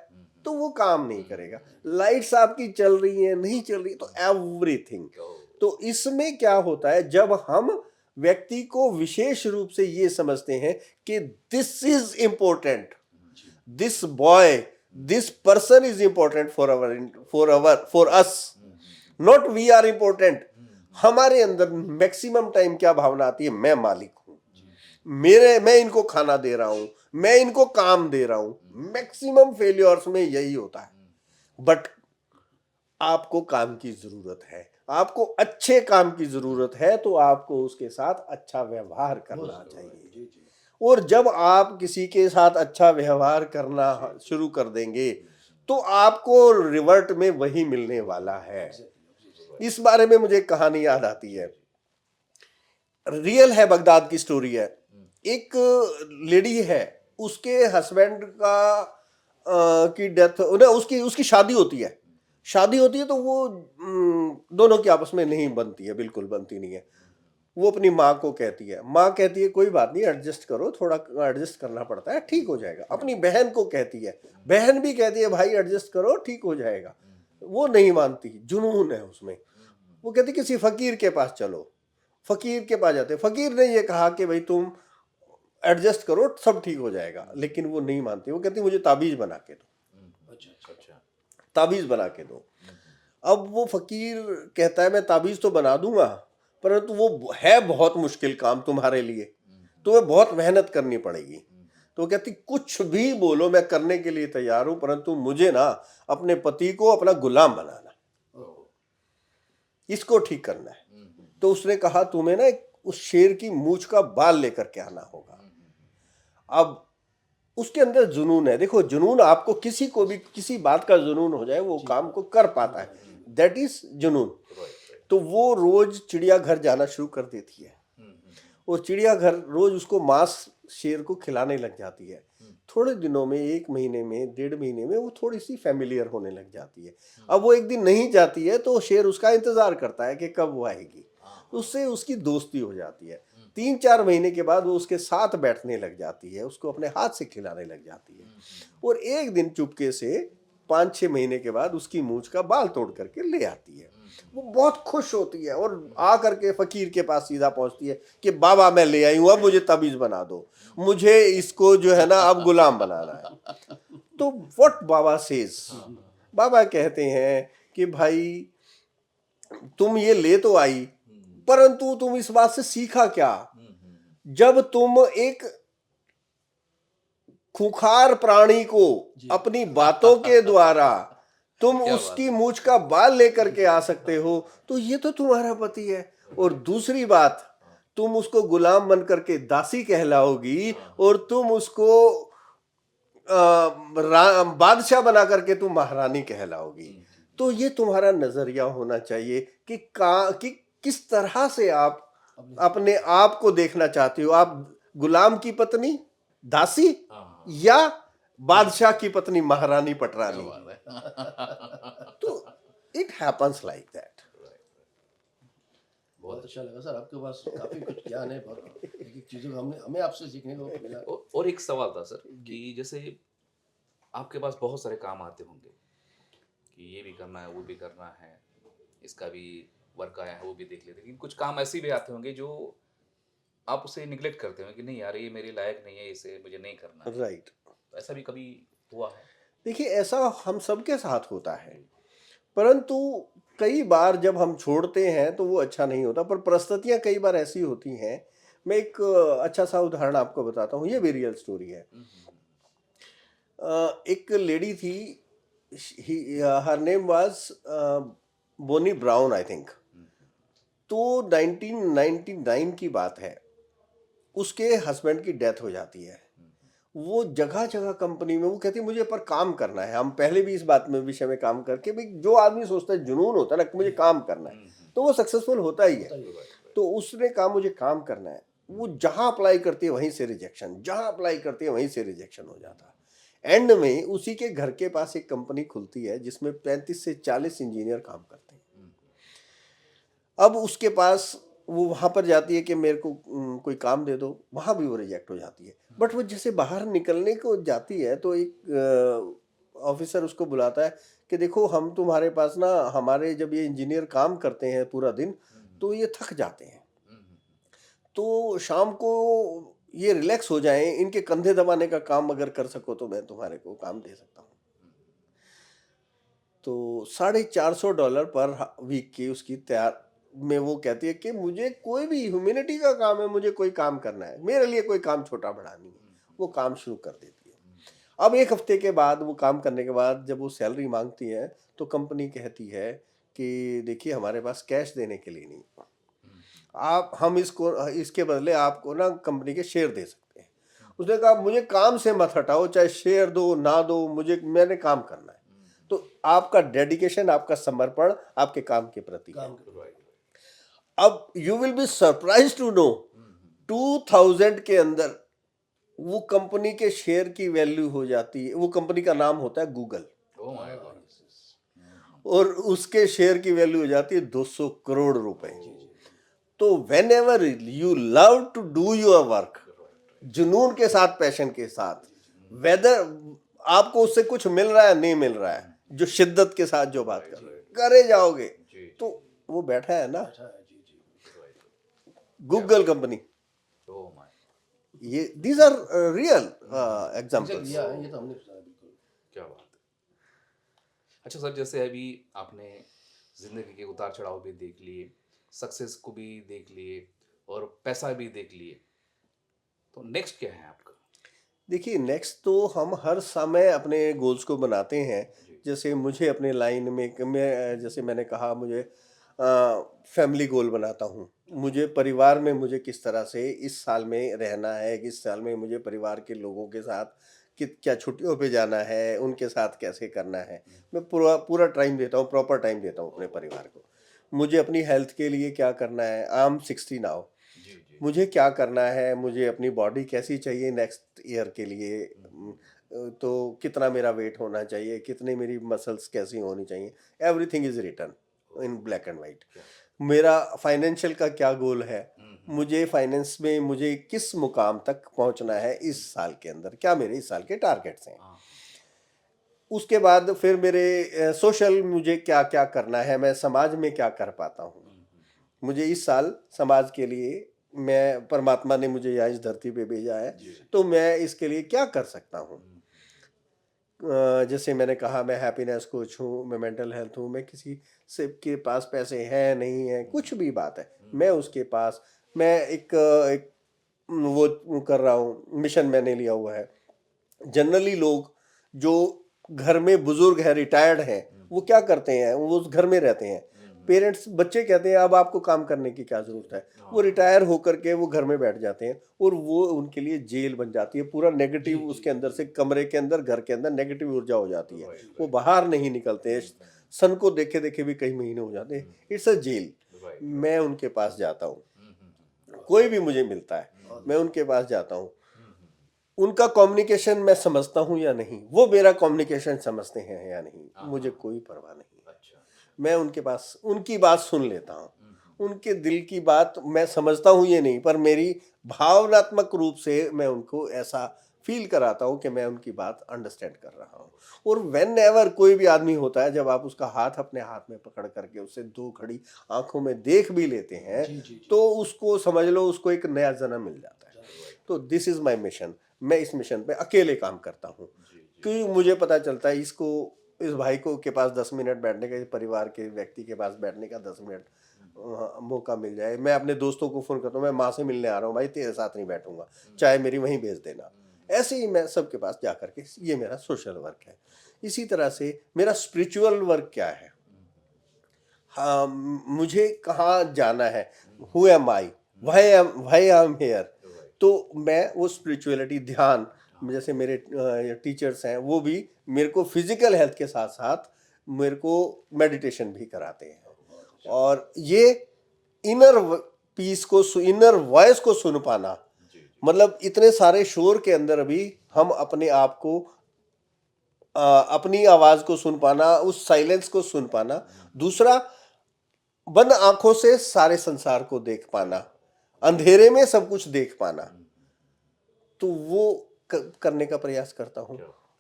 तो वो काम नहीं करेगा। लाइट्स आपकी चल रही हैं, नहीं चल रही, तो एवरीथिंग। तो इसमें क्या होता है, जब हम व्यक्ति को विशेष रूप से ये समझते हैं कि this is important, this boy, this person is important for us, not we are important. हमारे अंदर मैक्सिमम टाइम क्या भावना आती है, मैं मालिक हूं, मैं इनको खाना दे रहा हूं, मैं इनको काम दे रहा हूं। मैक्सिमम फेलियर्स में यही होता है। बट आपको काम की जरूरत है, आपको अच्छे काम की जरूरत है, तो आपको उसके साथ अच्छा व्यवहार करना चाहिए। और जब आप किसी के साथ अच्छा व्यवहार करना शुरू कर देंगे तो आपको रिवर्ट में वही मिलने वाला है। इस बारे में मुझे एक कहानी याद आती है, रियल है, बगदाद की स्टोरी है। एक लेडी है, उसके हस्बैंड का की डेथ, उसकी उसकी शादी होती है। शादी होती है तो वो दोनों की आपस में नहीं बनती है, बिल्कुल बनती नहीं है। वो अपनी माँ को कहती है, माँ कहती है कोई बात नहीं, एडजस्ट करो, थोड़ा एडजस्ट करना पड़ता है, ठीक हो जाएगा। अपनी बहन को कहती है, बहन भी कहती है भाई एडजस्ट करो, ठीक हो जाएगा। वो नहीं मानती, जुनून है उसमें। वो कहती किसी फकीर के पास चलो, फकीर के पास जाते, फकीर ने ये कहा कि भाई तुम एडजस्ट करो, सब ठीक हो जाएगा। लेकिन वो नहीं मानती, वो कहती मुझे ताबीज बना के दो। अच्छा। ताबीज बना के दो। अब वो फकीर कहता है मैं ताबीज तो बना दूंगा, परंतु वो है बहुत मुश्किल काम तुम्हारे लिए, तुम्हें बहुत मेहनत करनी पड़ेगी। तो वो कहती कुछ भी बोलो, मैं करने के लिए तैयार हूं, परंतु मुझे ना अपने पति को अपना गुलाम बनाना, इसको ठीक करना है। तो उसने कहा तुम्हें ना उस शेर की मूंछ का बाल लेकर के आना होगा। अब उसके अंदर जुनून है। देखो, जुनून आपको किसी को भी किसी बात का जुनून हो जाए, वो काम को कर पाता है, दैट इज जुनून। राइट। तो वो रोज चिड़ियाघर जाना शुरू कर देती है, और चिड़ियाघर रोज उसको मांस शेर को खिलाने लग जाती है। थोड़े दिनों में, 1 महीने में, 1.5 महीने में वो थोड़ी सी फेमिलियर होने लग जाती है। अब वो एक दिन नहीं जाती है तो शेर उसका इंतजार करता है कि कब वो आएगी। उससे उसकी दोस्ती हो जाती है। 3-4 महीने के बाद वो उसके साथ बैठने लग जाती है, उसको अपने हाथ से खिलाने लग जाती है। और एक दिन चुपके से 5-6 महीने के बाद उसकी मूंछ का बाल तोड़ करके ले आती है। वो बहुत खुश होती है और आ करके फकीर के पास सीधा पहुंचती है कि बाबा मैं ले आई हूं, अब मुझे तबीज बना दो, मुझे इसको जो है ना अब गुलाम बनाना है। तो व्हाट बाबा सेज, बाबा कहते हैं कि भाई तुम ये ले तो आई, परंतु तुम इस बात से सीखा क्या? जब तुम एक खूंखार प्राणी को अपनी बातों के द्वारा तुम क्या बात उसकी है। मूंछ का बाल लेकर के आ सकते हो, तो ये तो तुम्हारा पति है। और दूसरी बात, तुम उसको गुलाम बन करके दासी कहलाओगी, और तुम उसको बादशाह बना करके तुम महारानी कहलाओगी। तो ये तुम्हारा नजरिया होना चाहिए कि किस तरह से आप अपने आप को देखना चाहते हो। आप गुलाम की पत्नी दासी, या बादशाह की पत्नी महारानी पटरानी? तो इट हैपन्स लाइक दैट। बहुत अच्छा लगा सर, आपके पास काफी कुछ ज्ञान है, बहुत एक एक चीजों का हमें आपसे सीखने को मिला। और एक सवाल था सर कि जैसे आपके पास बहुत सारे काम आते होंगे कि ये भी करना है, वो भी करना है, इसका भी वर्क आया है, वो भी देख लेते हैं। लेकिन कुछ काम ऐसे भी आते होंगे जो आप उसे निग्लेक्ट करते हो कि नहीं यार ये मेरे लायक नहीं है, इसे मुझे नहीं करना है। राइट। तो ऐसा भी कभी हुआ है? देखिए, ऐसा हम सबके साथ होता है, परंतु कई बार जब हम छोड़ते हैं तो वो अच्छा नहीं होता। पर परिस्थितियां कई बार ऐसी होती हैं। मैं एक अच्छा सा उदाहरण आपको बताता हूँ, ये भी रियल स्टोरी है। एक लेडी थी, her name was Bonnie Brown I think. तो 1999 की बात है, उसके हस्बैंड की डेथ हो जाती है। वो जगह जगह कंपनी में, वो कहती है मुझे पर काम करना है। हम पहले भी इस बात में विषय में काम करके, भाई जो आदमी सोचता है, जुनून होता है ना कि मुझे काम करना है, तो वो सक्सेसफुल होता ही है। तो उसने कहा मुझे काम करना है। वो जहां अप्लाई करती है वहीं से रिजेक्शन, जहां अप्लाई करती है वहीं से रिजेक्शन हो जाता है। एंड में उसी के घर के पास एक कंपनी खुलती है जिसमें 35 से 40 इंजीनियर काम करते हैं। अब उसके पास, वो वहां पर जाती है कि मेरे को कोई काम दे दो, वहां भी वो रिजेक्ट हो जाती है। बट वो जैसे बाहर निकलने को जाती है तो एक ऑफिसर उसको बुलाता है कि देखो, हम तुम्हारे पास ना, हमारे जब ये इंजीनियर काम करते हैं पूरा दिन तो ये थक जाते हैं, तो शाम को ये रिलैक्स हो जाएं, इनके कंधे दबाने का काम अगर कर सको तो मैं तुम्हारे को काम दे सकता हूँ। तो $450 पर वीक की उसकी तैयार में वो कहती है कि मुझे कोई भी ह्यूमैनिटी का काम है, मुझे कोई काम करना है, मेरे लिए कोई काम छोटा बड़ा नहीं है। वो काम शुरू कर देती है। अब 1 हफ्ते के बाद, वो काम करने के बाद जब वो सैलरी मांगती है तो कंपनी कहती है कि देखिए, हमारे पास कैश देने के लिए नहीं, हम इसके बदले आपको ना कंपनी के शेयर दे सकते हैं। उसने कहा मुझे काम से मत हटाओ, चाहे शेयर दो ना दो, मैंने काम करना है। तो आपका डेडिकेशन, आपका समर्पण आपके काम के प्रति है। अब you will be surprise to know, 2000 के अंदर वो कंपनी के शेयर की वैल्यू हो जाती है, वो कंपनी का नाम होता है गूगल, ओह माय गॉड। और उसके शेयर की वैल्यू हो जाती है 200 करोड़ रुपए। तो whenever you love to do your work, जुनून के साथ, पैशन के साथ, वेदर आपको उससे कुछ मिल रहा है नहीं मिल रहा है, जो शिद्दत के साथ जो बात करे जाओगे, तो वो बैठा है ना, गूगल कंपनी। ओह माय, ये दीज आर रियल एग्जांपल्स। ये तो हमने सुना बिल्कुल। क्या बात है। अच्छा सर, जैसे अभी आपने जिंदगी के उतार चढ़ाव भी देख लिए, सक्सेस को भी देख लिए, और पैसा भी देख लिए, तो नेक्स्ट क्या है आपका? देखिए, नेक्स्ट तो हम हर समय अपने गोल्स को बनाते हैं। जी। जैसे मुझे अपने लाइन में मैं, जैसे मैंने कहा, मुझे फैमिली गोल बनाता हूँ। मुझे परिवार में मुझे किस तरह से इस साल में रहना है, किस साल में मुझे परिवार के लोगों के साथ कि क्या छुट्टियों पे जाना है, उनके साथ कैसे करना है। मैं पूरा पूरा टाइम देता हूँ, प्रॉपर टाइम देता हूँ अपने परिवार को। मुझे अपनी हेल्थ के लिए क्या करना है, आई एम 60 नाउ। जी जी मुझे क्या करना है, मुझे अपनी बॉडी कैसी चाहिए नेक्स्ट ईयर के लिए, तो कितना मेरा वेट होना चाहिए, कितनी मेरी मसल्स कैसी होनी चाहिए, everything is written in black and white. क्या मेरा फाइनेंशियल का क्या गोल है, हम्म, मुझे फाइनेंस में मुझे किस मुकाम तक पहुंचना है इस साल के अंदर, क्या मेरे इस साल के टारगेट्स हैं। हाँ उसके बाद फिर मेरे सोशल मुझे क्या क्या करना है, मैं समाज में क्या कर पाता हूँ। मुझे इस साल समाज के लिए, मैं परमात्मा ने मुझे यहाँ इस धरती पे भेजा है, जी तो मैं इसके लिए क्या कर सकता हूँ। हम्म, जैसे मैंने कहा, मैं हैप्पीनेस कोच हूँ, मैं मेंटल हेल्थ हूँ, मैं किसी से के पास पैसे हैं नहीं है, कुछ भी बात है, मैं उसके पास, मैं एक वो कर रहा हूँ, मिशन मैंने लिया हुआ है। जनरली लोग जो घर में बुजुर्ग हैं, रिटायर्ड हैं, वो क्या करते हैं, वो उस घर में रहते हैं। पेरेंट्स, बच्चे कहते हैं अब आपको काम करने की क्या जरूरत है, वो रिटायर होकर के वो घर में बैठ जाते हैं, और वो उनके लिए जेल बन जाती है। पूरा नेगेटिव जी, उसके अंदर से, कमरे के अंदर, घर के अंदर नेगेटिव ऊर्जा हो जाती है, राइट वो बाहर नहीं निकलते हैं। सन को देखे देखे भी कई महीने हो जाते हैं, इट्स अ जेल। राइट मैं उनके पास जाता हूँ, कोई भी मुझे मिलता है, मैं उनके पास जाता हूँ। उनका कम्युनिकेशन मैं समझता हूँ या नहीं, वो मेरा कम्युनिकेशन समझते हैं या नहीं, मुझे कोई परवाह नहीं। अच्छा मैं उनके पास उनकी बात सुन लेता हूँ, उनके दिल की बात मैं समझता हूँ ये नहीं, पर मेरी भावनात्मक रूप से मैं उनको ऐसा फील कराता हूँ कि मैं उनकी बात अंडरस्टैंड कर रहा हूँ। और वेन एवर कोई भी आदमी होता है, जब आप उसका हाथ अपने हाथ में पकड़ करके उससे दो घड़ी आंखों में देख भी लेते हैं, जी, जी, जी। तो उसको समझ लो, उसको एक नया जन्म मिल जाता है। तो दिस इज माई मिशन। मैं इस मिशन पे अकेले काम करता हूँ, क्योंकि मुझे पता चलता है इसको, इस भाई को के पास 10 मिनट बैठने का, इस परिवार के व्यक्ति के पास बैठने का 10 मिनट मौका मिल जाए। मैं अपने दोस्तों को फोन करता हूँ, मैं माँ से मिलने आ रहा हूँ भाई, तेरे साथ नहीं बैठूंगा, चाहे मेरी वहीं भेज देना। ऐसे ही मैं सबके पास जा करके, ये मेरा सोशल वर्क है। इसी तरह से मेरा स्पिरिचुअल वर्क क्या है, हाँ, मुझे कहाँ जाना है, who am I, why I am here. तो मैं वो स्पिरिचुअलिटी, ध्यान, जैसे मेरे टीचर्स हैं, वो भी मेरे को फिजिकल हेल्थ के साथ साथ मेरे को मेडिटेशन भी कराते हैं। और ये इनर पीस को, इनर वॉइस को सुन पाना, मतलब इतने सारे शोर के अंदर भी हम अपने आप को, अपनी आवाज को सुन पाना, उस साइलेंस को सुन पाना। दूसरा, बंद आंखों से सारे संसार को देख पाना, अंधेरे में सब कुछ देख पाना, तो वो करने का प्रयास करता हूँ।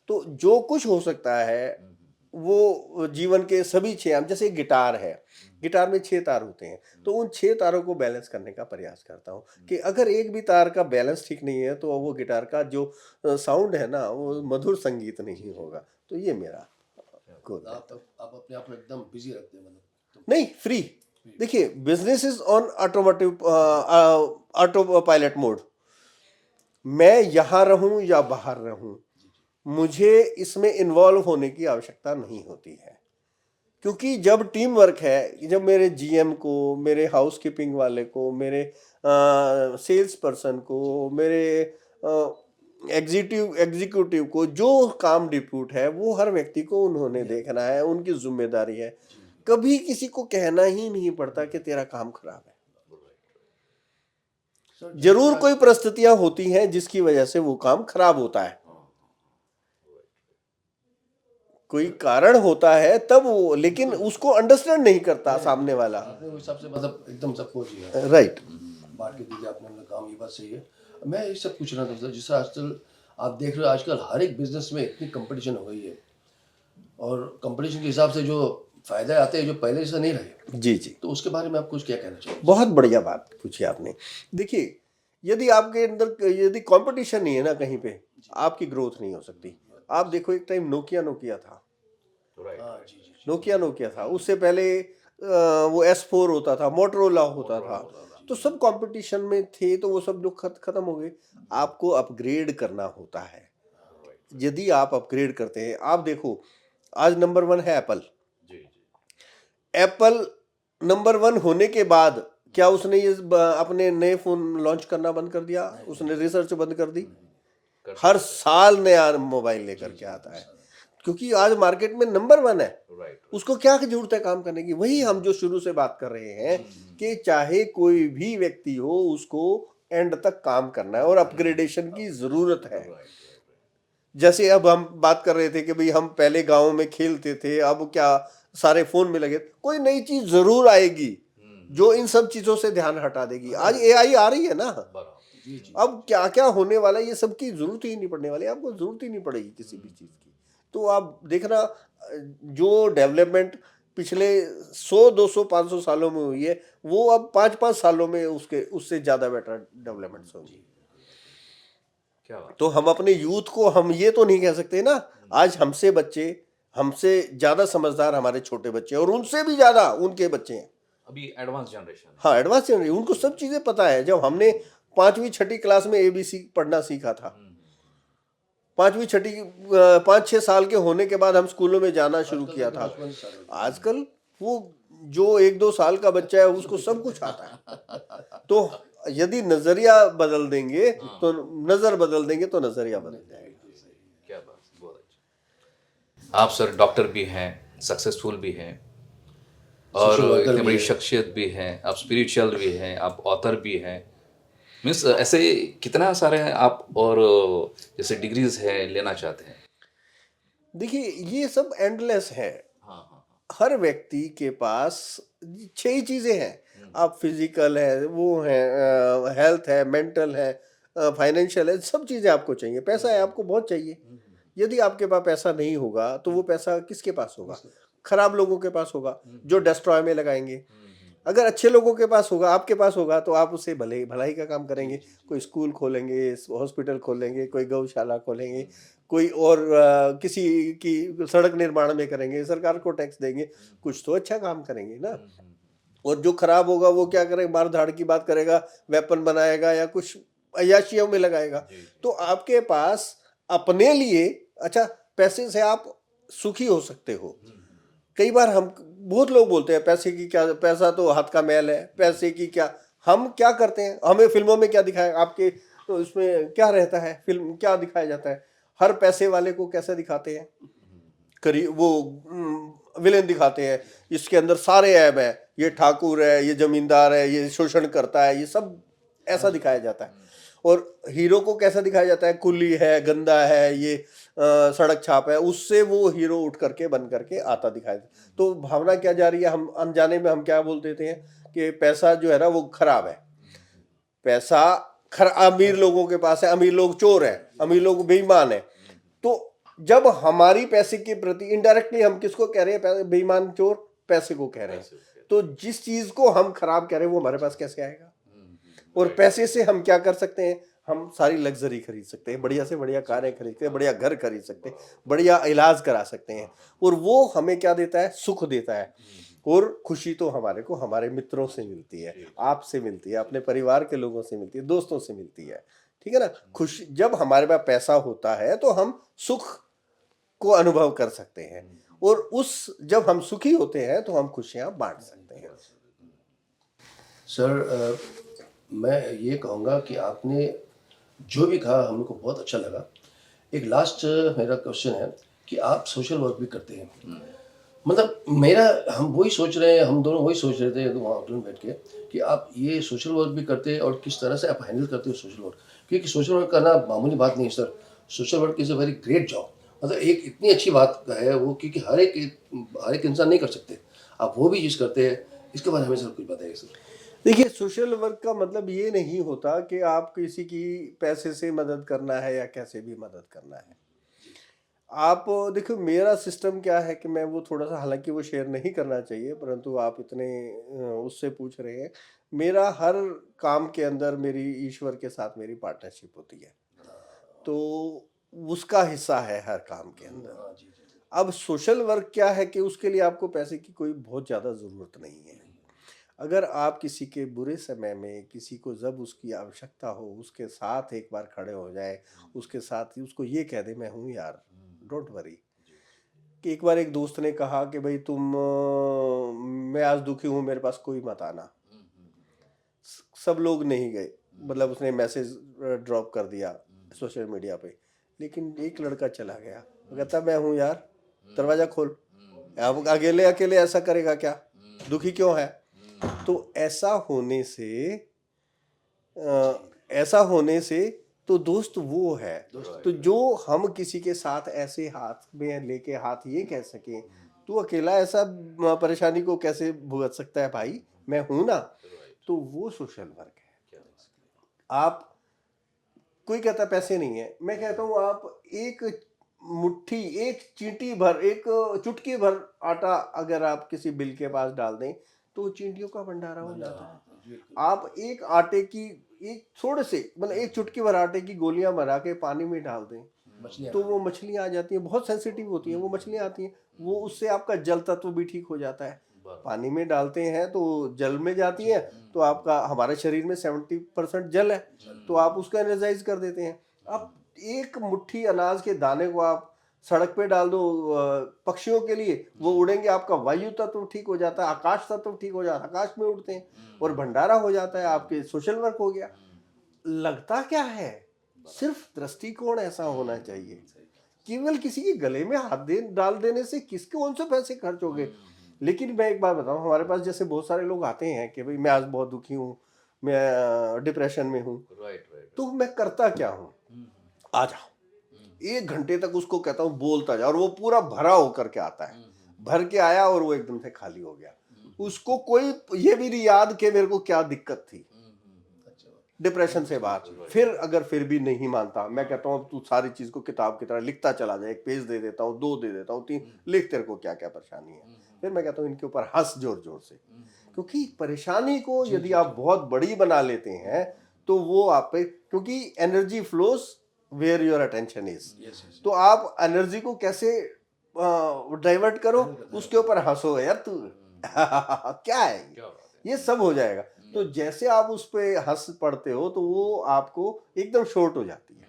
तो जो कुछ हो सकता है, वो जीवन के सभी 6, जैसे गिटार है, गिटार में 6 तार होते हैं, तो उन 6 तारों को बैलेंस करने का प्रयास करता हूँ, कि अगर एक भी तार का बैलेंस ठीक नहीं है, तो वो गिटार का जो साउंड है ना, वो मधुर संगीत नहीं होगा। तो ये मेरा गोल है। आप अपने आप को एकदम बिजी रखते हैं, मतलब नहीं, फ्री। देखिए, business is on auto pilot mode. मैं यहाँ रहूं या बाहर रहूं, मुझे इसमें इन्वॉल्व होने की आवश्यकता नहीं होती है। क्योंकि जब टीम वर्क है, जब मेरे जीएम को, मेरे हाउस कीपिंग वाले को, मेरे सेल्स पर्सन को, मेरे एग्जीक्यूटिव को जो काम डिप्यूट है, वो हर व्यक्ति को उन्होंने देखना है, उनकी जिम्मेदारी है। कभी किसी को कहना ही नहीं पड़ता कि तेरा काम खराब है। सर जरूर कोई परिस्थितियां होती हैं जिसकी वजह से वो काम खराब होता है, कोई कारण होता है तब वो, लेकिन उसको अंडरस्टैंड नहीं करता सामने वाला। आपने उस हिसाब से मतलब एकदम सबको जी है राइट। बांट के दीजिए आपने अपना काम, ये बात सही है। मैं ये सब पूछ रहा था सर, जिससे आजकल आप देख रहे हो, आजकल हर एक बिजनेस में इतनी कंपटीशन हो गई है, और कंपटीशन के हिसाब से जो फायदे आते हैं जो पहले से नहीं रहे, जी जी, तो उसके बारे में आप कुछ क्या कहना चाहिए? बहुत बढ़िया बात पूछी आपने। देखिए, यदि आपके अंदर यदि कंपटीशन नहीं है ना कहीं पे, आपकी ग्रोथ नहीं हो सकती। आप देखो, एक टाइम नोकिया नोकिया था, हाँ जी जी जी। नोकिया था, उससे पहले वो S4 होता था, मोटरोला होता था, तो सब कंपटीशन में थे, तो वो सब लोग खत्म हो गए। आपको अपग्रेड करना होता है। यदि आप अपग्रेड करते हैं, आप देखो, आज नंबर 1 है एप्पल। एप्पल नंबर 1 होने के बाद क्या उसने ये अपने नए फोन लॉन्च करना बंद कर दिया? उसने रिसर्च बंद कर दी? हर साल नया मोबाइल लेकर के आता है, क्योंकि आज मार्केट में नंबर 1 है। राइट। उसको क्या जरूरत है काम करने की? वही हम जो शुरू से बात कर रहे हैं कि चाहे कोई भी व्यक्ति हो, उसको एंड तक काम करना है और अपग्रेडेशन की जरूरत है। जैसे अब हम बात कर रहे थे कि भाई हम पहले गांव में खेलते थे, अब क्या सारे फोन में लगे। कोई नई चीज जरूर आएगी जो इन सब चीजों से ध्यान हटा देगी। आज एआई आ रही है ना, जी जी। अब क्या क्या होने वाला है, ये सब की जरूरत ही नहीं पड़ने वाली, आपको जरूरत ही नहीं पड़ेगी किसी भी चीज की। तो आप देखना, जो डेवलपमेंट पिछले 100 200 500 सालों में हुई है, वो अब 5-5 सालों में उससे ज्यादा बेटर डेवलपमेंट्स होंगी। क्या बात। तो हम अपने यूथ को हम ये तो नहीं कह सकते ना, आज हमसे बच्चे, हमसे ज्यादा समझदार हमारे छोटे बच्चे हैं और उनसे भी ज्यादा उनके बच्चे हैं। अभी एडवांस जनरेशन है। हाँ, एडवांस जनरेशन, उनको सब चीजें पता है। जब हमने 5वीं 6ठी क्लास में ABC पढ़ना सीखा था, 5वीं 6ठी 5-6 साल के होने के बाद हम स्कूलों में जाना शुरू किया था। आजकल वो जो 1-2 साल का बच्चा है उसको सब कुछ आता है। तो यदि नजरिया बदल देंगे तो नजर बदल देंगे तो नजरिया बदल जाएगा। क्या बात, बहुत अच्छा। आप सर डॉक्टर भी हैं, सक्सेसफुल भी हैं और Social worker इतनी भी बड़ी है। शख्सियत भी हैं, आप स्पिरिचुअल भी हैं, आप ऑथर भी हैं। मीन्स ऐसे कितना सारे हैं आप, और जैसे डिग्रीज है लेना चाहते हैं। देखिए, ये सब एंडलेस है। हाँ हाँ हर व्यक्ति के पास 6 ही चीजें हैं। आप फिजिकल है, वो है, हेल्थ है, मेंटल है, फाइनेंशियल है, सब चीजें आपको चाहिए। पैसा है, आपको बहुत चाहिए। यदि आपके पास पैसा नहीं होगा तो वो पैसा किसके पास होगा? खराब लोगों के पास होगा, जो डिस्ट्रॉय में लगाएंगे। अगर अच्छे लोगों के पास होगा, आपके पास होगा, तो आप उससे भलाई का काम करेंगे। कोई स्कूल खोलेंगे, हॉस्पिटल खोलेंगे, कोई गौशाला खोलेंगे, कोई और किसी की सड़क निर्माण में करेंगे, सरकार को टैक्स देंगे, कुछ तो अच्छा काम करेंगे ना। और जो खराब होगा वो क्या करेगा? मार धाड़ की बात करेगा, वेपन बनाएगा या कुछ अय्याशियों में लगाएगा। तो आपके पास अपने लिए, अच्छा, पैसे से आप सुखी हो सकते हो। कई बार हम, बहुत लोग बोलते हैं पैसे की क्या, पैसा तो हाथ का मैल है, पैसे की क्या। हम क्या करते हैं? हमें फिल्मों में क्या दिखाया, आपके तो उसमें क्या रहता है, फिल्म क्या दिखाया जाता है? हर पैसे वाले को कैसे दिखाते हैं? वो विलेन दिखाते हैं, इसके अंदर सारे ऐब है, ये ठाकुर है, ये जमींदार है, ये शोषण करता है, ये सब ऐसा दिखाया जाता है। और हीरो को कैसा दिखाया जाता है? कुली है, गंदा है, ये सड़क छाप है। उससे वो हीरो उठ करके बन करके आता दिखाया। तो भावना क्या जा रही है? हम अनजाने में हम क्या बोल देते हैं कि पैसा जो है ना वो खराब है। पैसा अमीर लोगों के पास है, अमीर लोग चोर है, अमीर लोग बेईमान है। तो जब हमारी पैसे के प्रति इनडायरेक्टली हम किसको कह रहे हैं? बेईमान चोर, पैसे को कह रहे हैं। तो जिस चीज को हम खराब कह रहे हैं वो हमारे पास कैसे आएगा? और पैसे से हम क्या कर सकते हैं? हम सारी लग्जरी खरीद सकते हैं, बढ़िया से बढ़िया कारें खरीद सकते हैं, बढ़िया घर खरीद सकते हैं, बढ़िया इलाज करा सकते हैं। और वो हमें क्या देता है? सुख देता है। और खुशी तो हमारे को हमारे मित्रों से मिलती है, आपसे मिलती है, अपने परिवार के लोगों से मिलती है, दोस्तों से मिलती है। ठीक है ना? खुशी, जब हमारे पास पैसा होता है तो हम सुख को अनुभव कर सकते हैं, और जब हम सुखी होते हैं तो हम खुशियां बांट सकते हैं। सर, मैं ये कहूँगा कि आपने जो भी कहा हम लोग को बहुत अच्छा लगा। एक लास्ट मेरा क्वेश्चन है कि आप सोशल वर्क भी करते हैं। मतलब मेरा, हम वही सोच रहे हैं, हम दोनों वही सोच रहे थे वहाँ होटल में बैठ के कि आप ये सोशल वर्क भी करते हैं और किस तरह से आप हैंडल करते हो सोशल वर्क। क्योंकि सोशल वर्क करना मामूली बात नहीं है sir. Social work is a very great job. मतलब एक इतनी अच्छी बात है वो, क्योंकि हर एक इंसान नहीं कर सकते। आप वो भी चीज़ करते हैं, इसके बारे में सर कुछ बताइए सर। देखिए, सोशल वर्क का मतलब ये नहीं होता कि आप किसी की पैसे से मदद करना है या कैसे भी मदद करना है। आप देखो, मेरा सिस्टम क्या है कि मैं वो थोड़ा सा, हालांकि वो शेयर नहीं करना चाहिए, परंतु आप इतने उससे पूछ रहे हैं। मेरा हर काम के अंदर मेरी ईश्वर के साथ मेरी पार्टनरशिप होती है, तो उसका हिस्सा है हर काम के अंदर। हाँ जी जी। अब सोशल वर्क क्या है कि उसके लिए आपको पैसे की कोई बहुत ज़्यादा ज़रूरत नहीं है। अगर आप किसी के बुरे समय में, किसी को जब उसकी आवश्यकता हो, उसके साथ एक बार खड़े हो जाए, उसके साथ ही उसको ये कह दे, मैं हूँ यार, डोंट वरी। कि एक बार एक दोस्त ने कहा कि भाई मैं आज दुखी हूँ, मेरे पास कोई मत आना। सब लोग नहीं गए, मतलब उसने मैसेज ड्रॉप कर दिया, सोशल मीडिया पे, लेकिन एक लड़का चला गया, वो कहता मैं हूँ यार, दरवाजा खोल। अब अकेले अकेले ऐसा करेगा क्या, दुखी क्यों है? तो ऐसा होने से तो दोस्त वो है। तो जो हम किसी के साथ ऐसे हाथ में लेके हाथ ये कह सकें, तू अकेला ऐसा परेशानी को कैसे भुगत सकता है भाई, मैं हूं ना, तो वो सोशल वर्क है। आप, कोई कहता पैसे नहीं है, मैं कहता हूँ आप एक मुट्ठी, एक चींटी भर, एक चुटकी भर आटा अगर आप किसी बिल के पास डाल दें तो चींटियों का भंडारा हो जाता है। आप एक आटे की, एक थोड़े से मतलब एक चुटकी भर आटे की गोलियां बना के पानी में डाल दें तो वो मछलियां आ जाती हैं, बहुत सेंसिटिव होती हैं वो मछलियां आती हैं, वो उससे आपका जल तत्व भी ठीक हो जाता है। पानी में डालते हैं तो जल में जाती है, तो आपका, हमारे शरीर में 70% जल है, तो आप उसको एनर्जाइज कर देते हैं। अब एक मुट्ठी अनाज के दाने को आप सड़क पे डाल दो पक्षियों के लिए, वो उड़ेंगे, आपका वायु तत्व ठीक हो जाता है, आकाश तत्व ठीक हो जाता है, आकाश में उड़ते हैं और भंडारा हो जाता है, आपके सोशल वर्क हो गया। लगता क्या है, सिर्फ दृष्टिकोण ऐसा होना चाहिए। केवल किसी के गले में हाथ डाल देने से किसके कौन से पैसे खर्च हो गए। लेकिन मैं एक बात बताऊं, हमारे पास जैसे बहुत सारे लोग आते हैं कि भाई मैं आज बहुत दुखी हूँ, मैं डिप्रेशन में हूँ, तो मैं करता क्या हूँ, आ जाओ 1 घंटे तक उसको कहता हूँ बोलता जा, और वो पूरा भरा होकर के आता है, भर के आया और वो एकदम से खाली हो गया। उसको कोई ये भी नहीं याद कि मेरे को क्या दिक्कत थी डिप्रेशन से बाहर। फिर अगर फिर भी नहीं मानता, मैं कहता हूँ तू सारी चीज को किताब की तरह लिखता चला जाए, 1 पेज दे देता हूँ, 2 दे देता हूँ, 3 लिख, तेरे को क्या क्या परेशानी है। फिर मैं कहता हूँ इनके ऊपर हंस जोर जोर से, क्योंकि परेशानी को यदि आप बहुत बड़ी बना लेते हैं तो वो आप पे, क्योंकि energy flows where your attention is, तो आप एनर्जी को कैसे डाइवर्ट करो, उसके ऊपर हंसो यार तू क्या है, ये सब हो जाएगा। तो जैसे आप उस पे हंस पड़ते हो तो वो आपको एकदम शॉर्ट हो जाती है,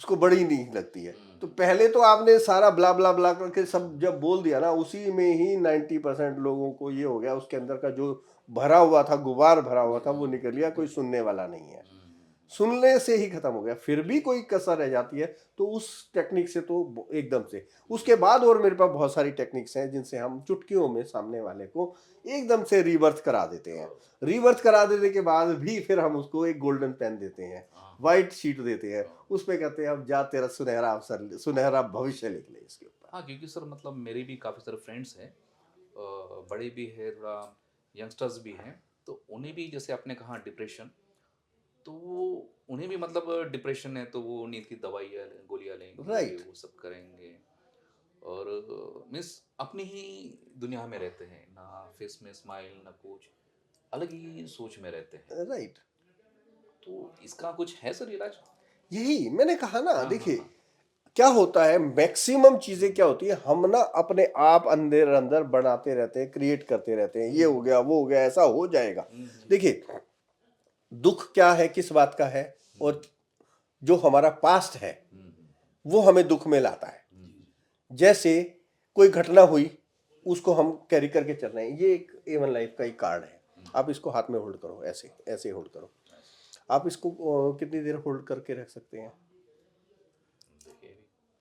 उसको बड़ी नहीं लगती है। तो पहले तो आपने सारा ब्ला ब्ला ब्ला करके सब जब बोल दिया ना, उसी में ही 90% लोगों को ये हो गया, उसके अंदर का जो भरा हुआ था, गुबार भरा हुआ था, वो निकल गया, कोई सुनने वाला नहीं है, सुनने से ही खत्म हो गया। फिर भी कोई कसर रह जाती है तो उस टेक्निक से तो एकदम से, उसके बाद और मेरे पास बहुत सारी टेक्निक्स हैं जिनसे हम चुटकियों में सामने वाले को एकदम से रिवर्थ करा देते हैं। रिवर्थ करा देने के बाद भी फिर हम उसको एक गोल्डन पेन देते हैं, व्हाइट शीट देते हैं, उस पे कहते हैं अब जा तेरा सुनहरा अवसर, सुनहरा भविष्य लिख ले इसके ऊपर। हाँ, क्योंकि सर मतलब मेरे भी काफ़ी सारे फ्रेंड्स हैं, बड़े भी है, थोड़ा यंगस्टर्स भी हैं, तो उन्हें भी जैसे आपने कहा डिप्रेशन, तो उन्हें भी मतलब डिप्रेशन है तो वो नींद की दवाइयाँ गोलियाँ लेंगे, Right. वो सब करेंगे, और मीन्स अपनी ही दुनिया में रहते हैं, ना फेस में स्माइल ना कुछ, अलग ही सोच में रहते हैं। राइट, तो इसका कुछ है सर इलाज? यही मैंने कहा ना। हाँ, देखिए हाँ, क्या होता है, मैक्सिमम चीजें क्या होती है, हम ना अपने आप अंदर अंदर बनाते रहते हैं, क्रिएट करते रहते हैं, ये हो गया वो हो गया ऐसा हो जाएगा। देखिए दुख क्या है, किस बात का है, और जो हमारा पास्ट है वो हमें दुख में लाता है। जैसे कोई घटना हुई, उसको हम कैरी करके चल रहे हैं, ये एक A1 लाइफ का एक कार्ड है। आप इसको हाथ में होल्ड करो, ऐसे ऐसे होल्ड करो। आप इसको कितनी देर होल्ड करके रख सकते हैं?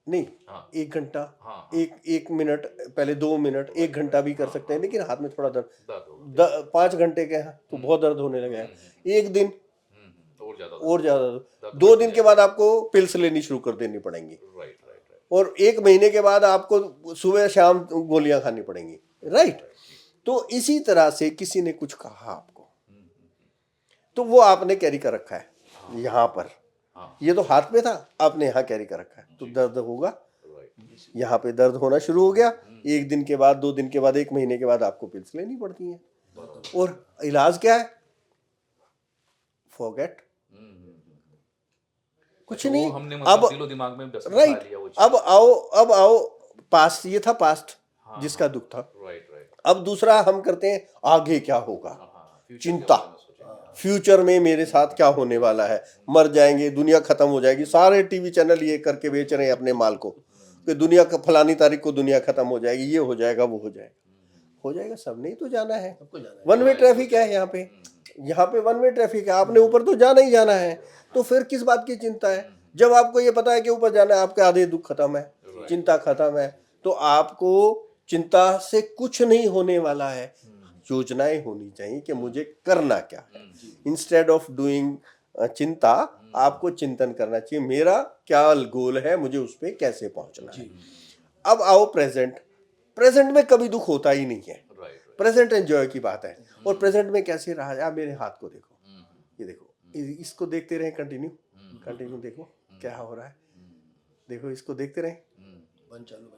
नहीं, हाँ। 1 घंटा, हाँ, एक मिनट, पहले 2 मिनट, 1 घंटा भी कर सकते हैं, लेकिन हाथ में थोड़ा दर्द, दर्द हो 5 घंटे के हैं तो बहुत दर्द होने लगा है। एक दिन और ज़्यादा और ज्यादा, दर्द 2 बढ़ दिन के जाएगा। बाद आपको पिल्स लेनी शुरू कर देनी पड़ेंगी, राइट राइट राइट। और 1 महीने के बाद आपको सुबह शाम गोलियां खानी पड़ेंगी। राइट, तो इसी तरह से किसी ने कुछ कहा आपको, तो वो आपने कैरी कर रखा है यहाँ पर, हाँ, ये तो हाथ में था, आपने यहाँ कैरी कर रखा है, तो दर्द होगा, राइट। यहाँ पे दर्द होना शुरू हो गया। 1 दिन के बाद, 2 दिन के बाद, 1 महीने के बाद आपको पिल्स लेनी पड़ती हैं। और इलाज क्या है? फॉरगेट, कुछ वो नहीं। हमने अब मतलब दिलो दिमाग में बस बिठा राइट, लिया वो चीज़। अब आओ पास्ट, ये था पास्ट हाँ, जिसका दुख था। Right right. अब दूसरा हम करते हैं आगे क्या होगा, हाँ, फ्यूचर चिंता, के बारे में सोचेंगे। फ्यूचर में मेरे साथ क्या होने वाला है, मर जाएंगे, दुनिया खत्म हो जाएगी, सारे टीवी चैनल ये करके बेच रहे हैं अपने माल को कि दुनिया का फलानी तारीख को दुनिया खत्म हो जाएगी, ये हो जाएगा वो हो जाएगा। हो जाएगा, सबने ही तो जाना है। सबको जाना है। वन वे ट्रैफिक है यहाँ पे, यहाँ पे वन वे ट्रैफिक है, आपने ऊपर तो जाना ही जाना है, तो फिर किस बात की चिंता है? जब आपको ये पता है कि ऊपर जाना है, आपके आधे दुख खत्म है, चिंता खत्म है, तो आपको चिंता से कुछ नहीं होने वाला है। योजनाएं होनी चाहिए कि मुझे करना क्या है। इंस्टेड ऑफ डूइंग चिंता, आपको चिंतन करना चाहिए, मेरा क्या गोल है, मुझे उस पर कैसे पहुंचना है। अब आओ प्रेजेंट। प्रेजेंट में कभी दुख होता ही नहीं है, प्रेजेंट एंजॉय की बात है। और प्रेजेंट में कैसे रहा जाए? आप मेरे हाथ को देखो, ये देखो, इसको देखते रहे, कंटिन्यू कंटिन्यू देखो क्या हो रहा है, देखो इसको देखते रहे। बन चालू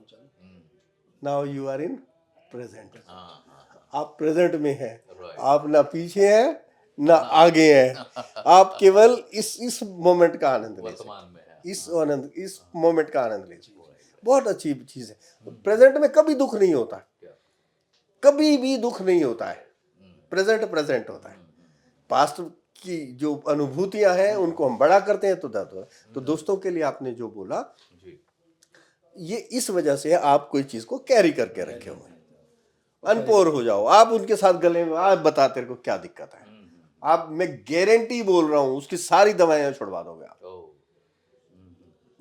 now you are in present, आप प्रेजेंट में हैं, आप ना पीछे हैं ना आगे हैं, आप केवल इस मोमेंट का आनंद लीजिए, इस मोमेंट का आनंद लीजिए। बहुत अच्छी चीज है। प्रेजेंट में कभी दुख नहीं होता, कभी भी दुख नहीं होता है, प्रेजेंट प्रेजेंट होता है। पास्ट की जो अनुभूतियां हैं उनको हम बड़ा करते हैं तो दर्द होता है। तो दोस्तों के लिए आपने जो बोला, ये इस वजह से आप कोई चीज को कैरी करके रखे हुए, अनपोर हो जाओ, आप उनके साथ गले में, आप बता तेरे को क्या दिक्कत है, आप, मैं गारंटी बोल रहा हूं, उसकी सारी दवाइयां छुड़वा दोगे आप।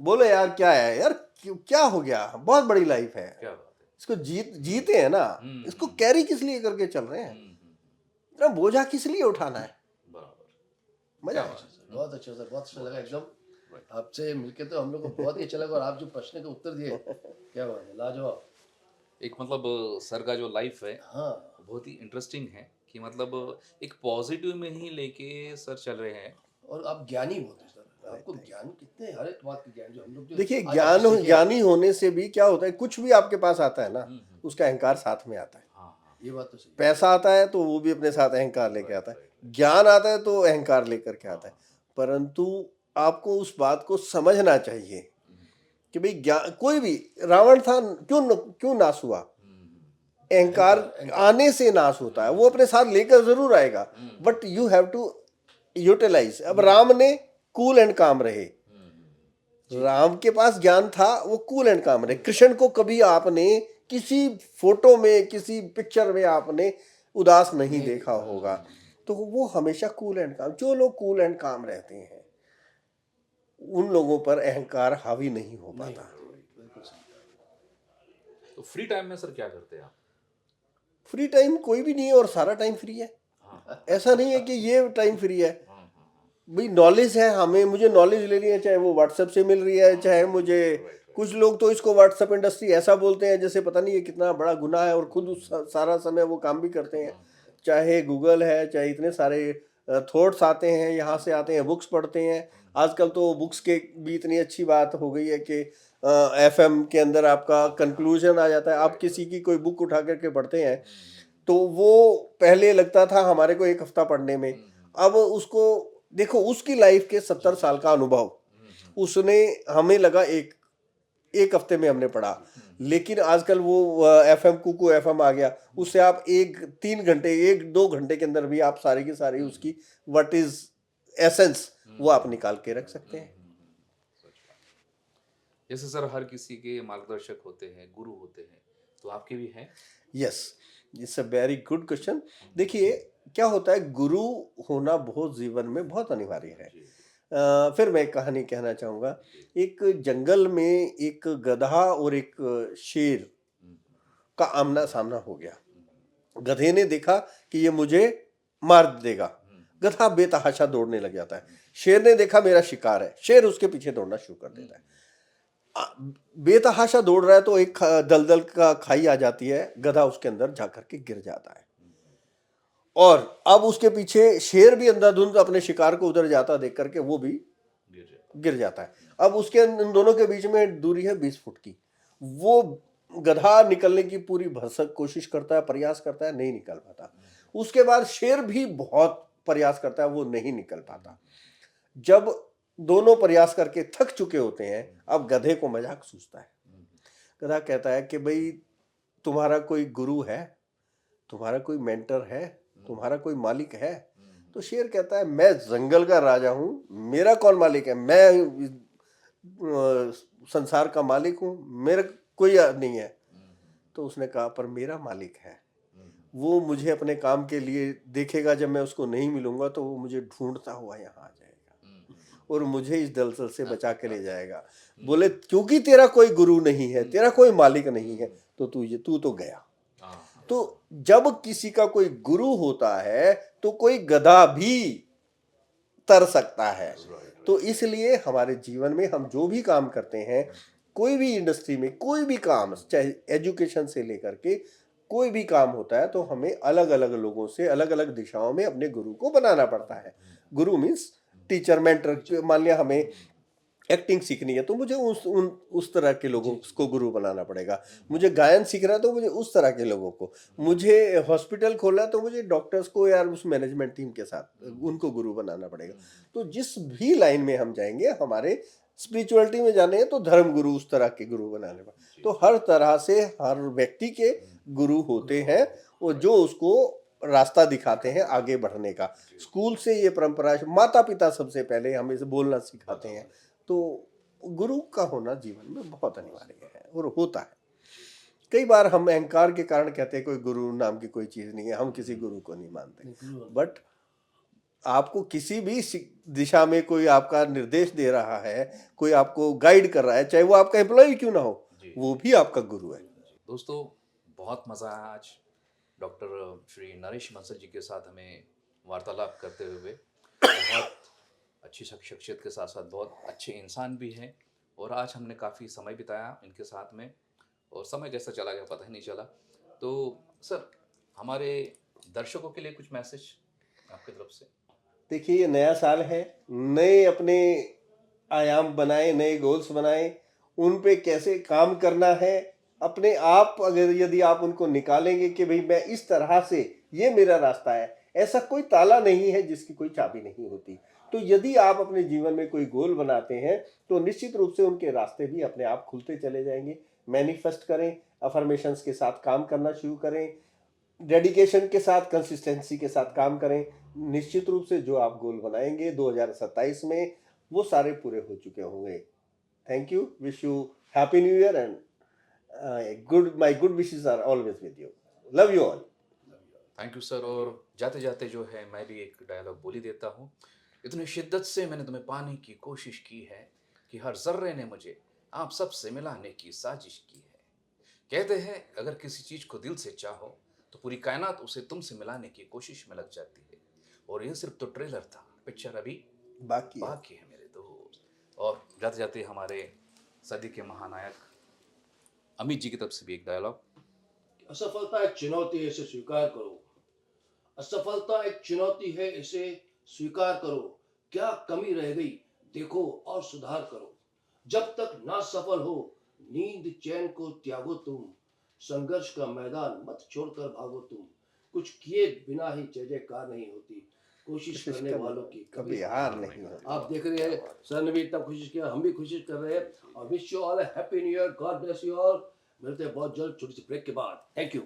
बोलो यार क्या है यार, क्या हो गया, बहुत बड़ी लाइफ है, इसको जीते हैं ना, इसको कैरी किस लिए करके चल रहे हैं, इतना बोझा किस लिए उठाना है। मजा आया। बहुत अच्छा सर, बहुत अच्छा लगा एकदम आपसे मिलके, तो हम लोग को बहुत ही अच्छा लगा। और आप जो प्रश्न के उत्तर दिए, क्या बात है, लाजवाब। एक मतलब सर का जो लाइफ है हाँ, बहुत ही इंटरेस्टिंग है कि मतलब एक पॉजिटिव में ही लेके सर चल रहे हैं। और आप ज्ञानी बहुत हैं सर, आपको ज्ञान कितने, हर एक बात की ज्ञान जो हम लोग जो देखिए, आज आपसे सीखे हैं। ज्ञानी होने से भी क्या होता है, कुछ भी आपके पास आता है ना, उसका अहंकार साथ में आता है। ये बात तो सही। पैसा आता है तो वो भी अपने साथ अहंकार लेके आता है, ज्ञान आता है तो अहंकार लेकर के आता है। परंतु आपको उस बात को समझना चाहिए कि भाई ज्ञान, कोई भी, रावण था, क्यों नाश हुआ? अहंकार आने से नाश होता है। वो अपने साथ लेकर जरूर आएगा, but you have to utilize. अब राम ने कूल एंड काम रहे, राम के पास ज्ञान था, वो कूल एंड काम रहे। कृष्ण को कभी आपने किसी फोटो में, किसी पिक्चर में आपने उदास नहीं देखा होगा, तो वो हमेशा कूल एंड काम। जो लोग कूल एंड काम रहते हैं उन लोगों पर अहंकार हावी नहीं हो पाता। बिल्कुल सही। तो फ्री टाइम में सर क्या करते हैं आप? फ्री टाइम कोई भी नहीं है और सारा टाइम फ्री है। ऐसा नहीं है कि ये टाइम फ्री है। भाई नॉलेज है, हमें, मुझे नॉलेज लेनी है, चाहे वो व्हाट्सएप से मिल रही है, चाहे मुझे, कुछ लोग तो इसको व्हाट्सएप इंडस्ट्री ऐसा बोलते हैं जैसे पता नहीं है कितना बड़ा गुनाह है, और खुद उस सारा समय वो काम भी करते हैं। चाहे गूगल है, चाहे इतने सारे थॉट्स आते हैं, यहाँ से आते हैं, बुक्स पढ़ते हैं। आजकल तो बुक्स के भी इतनी अच्छी बात हो गई है कि FM के अंदर आपका कंक्लूजन आ जाता है। आप किसी की कोई बुक उठा करके पढ़ते हैं तो वो पहले लगता था हमारे को 1 हफ्ता पढ़ने में, अब उसको देखो, उसकी लाइफ के 70 साल का अनुभव, उसने, हमें लगा एक हफ्ते में हमने पढ़ा। लेकिन आजकल वो FM कुकू FM आ गया, उससे आप 1-3 घंटे, 1-2 घंटे के अंदर भी आप सारी की सारी उसकी व्हाट इज एसेंस वो आप निकाल के रख सकते हैं। जैसे सर हर किसी के मार्गदर्शक होते हैं, गुरु होते हैं, तो आपके भी हैं? Yes, it's a very good question. देखिए क्या होता है, गुरु होना बहुत जीवन में बहुत अनिवार्य है। फिर मैं एक कहानी कहना चाहूँगा। एक जंगल में एक गधा और एक शेर का आमना सामना हो गया। गधे ने देखा कि ये मुझे मार देगा, गधा बेतहाशा दौड़ने लग जाता है। शेर ने देखा मेरा शिकार है, शेर उसके पीछे दौड़ना शुरू कर देता है। बेतहाशा दौड़ रहा है तो एक दलदल का खाई आ जाती है, गधा उसके अंदर जाकर के गिर जाता है। और अब उसके पीछे शेर भी अंधाधुंध अपने शिकार को उधर जाता देख करके वो भी गिर जाता है। अब उसके इन दोनों के बीच में दूरी है 20 फुट की। वो गधा निकलने की पूरी भरसक कोशिश करता है, प्रयास करता है, नहीं निकल पाता। उसके बाद शेर भी बहुत प्रयास करता है, वो नहीं निकल पाता। जब दोनों प्रयास करके थक चुके होते हैं, अब गधे को मजाक सूझता है। गधा कहता है कि भाई तुम्हारा कोई गुरु है, तुम्हारा कोई मेंटर है, तुम्हारा कोई मालिक है? तो शेर कहता है मैं जंगल का राजा हूं, मेरा कौन मालिक है? मैं संसार का मालिक हूं, मेरा कोई नहीं है। तो उसने कहा पर मेरा मालिक है। वो मुझे अपने काम के लिए देखेगा, जब मैं उसको नहीं मिलूंगा तो वो मुझे ढूंढता हुआ यहाँ आ जाएगा और मुझे इस दलदल से बचा के ले जाएगा। बोले क्योंकि तेरा कोई गुरु नहीं है, तेरा कोई मालिक नहीं है, तो तू तो गया। तो जब किसी का कोई गुरु होता है तो कोई गधा भी तर सकता है। तो इसलिए हमारे जीवन में हम जो भी काम करते हैं, कोई भी इंडस्ट्री में कोई भी काम, चाहे एजुकेशन से लेकर के कोई भी काम होता है, तो हमें अलग अलग लोगों से अलग अलग दिशाओं में अपने गुरु को बनाना पड़ता है। गुरु मीन्स टीचर, मेंटर। मान लिया हमें एक्टिंग सीखनी है तो मुझे उस तरह के लोगों को गुरु बनाना पड़ेगा। मुझे गायन सीखना है तो मुझे उस तरह के लोगों को, मुझे हॉस्पिटल खोलना है तो मुझे डॉक्टर्स को या उस मैनेजमेंट टीम के साथ उनको गुरु बनाना पड़ेगा। तो जिस भी लाइन में हम जाएंगे, हमारे स्पिरिचुअलिटी में जाने हैं तो धर्म गुरु उस तरह के गुरु बनाने पड़े। तो हर तरह से हर व्यक्ति के गुरु होते हैं और जो उसको रास्ता दिखाते हैं आगे बढ़ने का। स्कूल से ये परंपरा है, माता पिता सबसे पहले हमें से बोलना सिखाते हैं। तो गुरु का होना जीवन में बहुत अनिवार्य है और होता है। कई बार हम अहंकार के कारण कहते हैं कोई गुरु नाम की कोई चीज नहीं है, हम किसी गुरु को नहीं मानते। बट आपको किसी भी दिशा में कोई आपका निर्देश दे रहा है, कोई आपको गाइड कर रहा है, चाहे वो आपका एम्प्लॉय क्यों ना हो, वो भी आपका गुरु है। दोस्तों, बहुत मज़ा आया आज डॉक्टर श्री नरेश बंसल जी के साथ हमें वार्तालाप करते हुए। बहुत अच्छी शख्सियत के साथ साथ बहुत अच्छे इंसान भी हैं और आज हमने काफ़ी समय बिताया इनके साथ में और समय कैसा चला गया पता ही नहीं चला। तो सर, हमारे दर्शकों के लिए कुछ मैसेज आपकी तरफ से? देखिए, ये नया साल है, नए अपने आयाम बनाए, नए गोल्स बनाए, उन पे कैसे काम करना है अपने आप। अगर यदि आप उनको निकालेंगे कि भाई मैं इस तरह से, ये मेरा रास्ता है, ऐसा कोई ताला नहीं है जिसकी कोई चाबी नहीं होती। तो यदि आप अपने जीवन में कोई गोल बनाते हैं तो निश्चित रूप से उनके रास्ते भी अपने आप खुलते चले जाएंगे। मैनिफेस्ट करें, अफर्मेशंस के साथ काम करना शुरू करें, डेडिकेशन के साथ, कंसिस्टेंसी के साथ काम करें। निश्चित रूप से जो आप गोल बनाएंगे 2027 में, वो सारे पूरे हो चुके होंगे। Thank you, wish you happy new year and my good wishes are always with you. Love you all. Thank you sir. और जाते जाते जो है मैं भी एक डायलॉग बोली देता हूँ। इतनी शिद्दत से मैंने तुम्हें पाने की कोशिश की है कि हर जर्रे ने मुझे आप सबसे मिलाने की साजिश की है। कहते हैं अगर किसी चीज़ को दिल से चाहो तो पूरी कायनात उसे तुमसे मिलाने की कोशिश में लग जाती है। और ये सिर्फ तो ट्रेलर था, पिक्चर अभी बाकी है मेरे दोस्त। और जाते जाते हमारे सदी के महानायक अमित जी की तरफ से भी एक डायलॉग। असफलता एक चुनौती है, इसे स्वीकार करो। असफलता एक चुनौती है, इसे स्वीकार करो। क्या कमी रह गई देखो और सुधार करो। जब तक ना सफल हो नींद चैन को त्यागो तुम। संघर्ष का मैदान मत छोड़कर भागो तुम। कुछ किए बिना ही जय जयकार नहीं होती। कोशिश करने वालों की कभी हार नहीं होती। आप देख रहे हैं, सर ने भी इतना कोशिश किया, हम भी कोशिश कर रहे हैं। और wish you all happy new year, God bless you all. मिलते हैं बहुत जल्द छोटी सी ब्रेक के बाद। Thank you.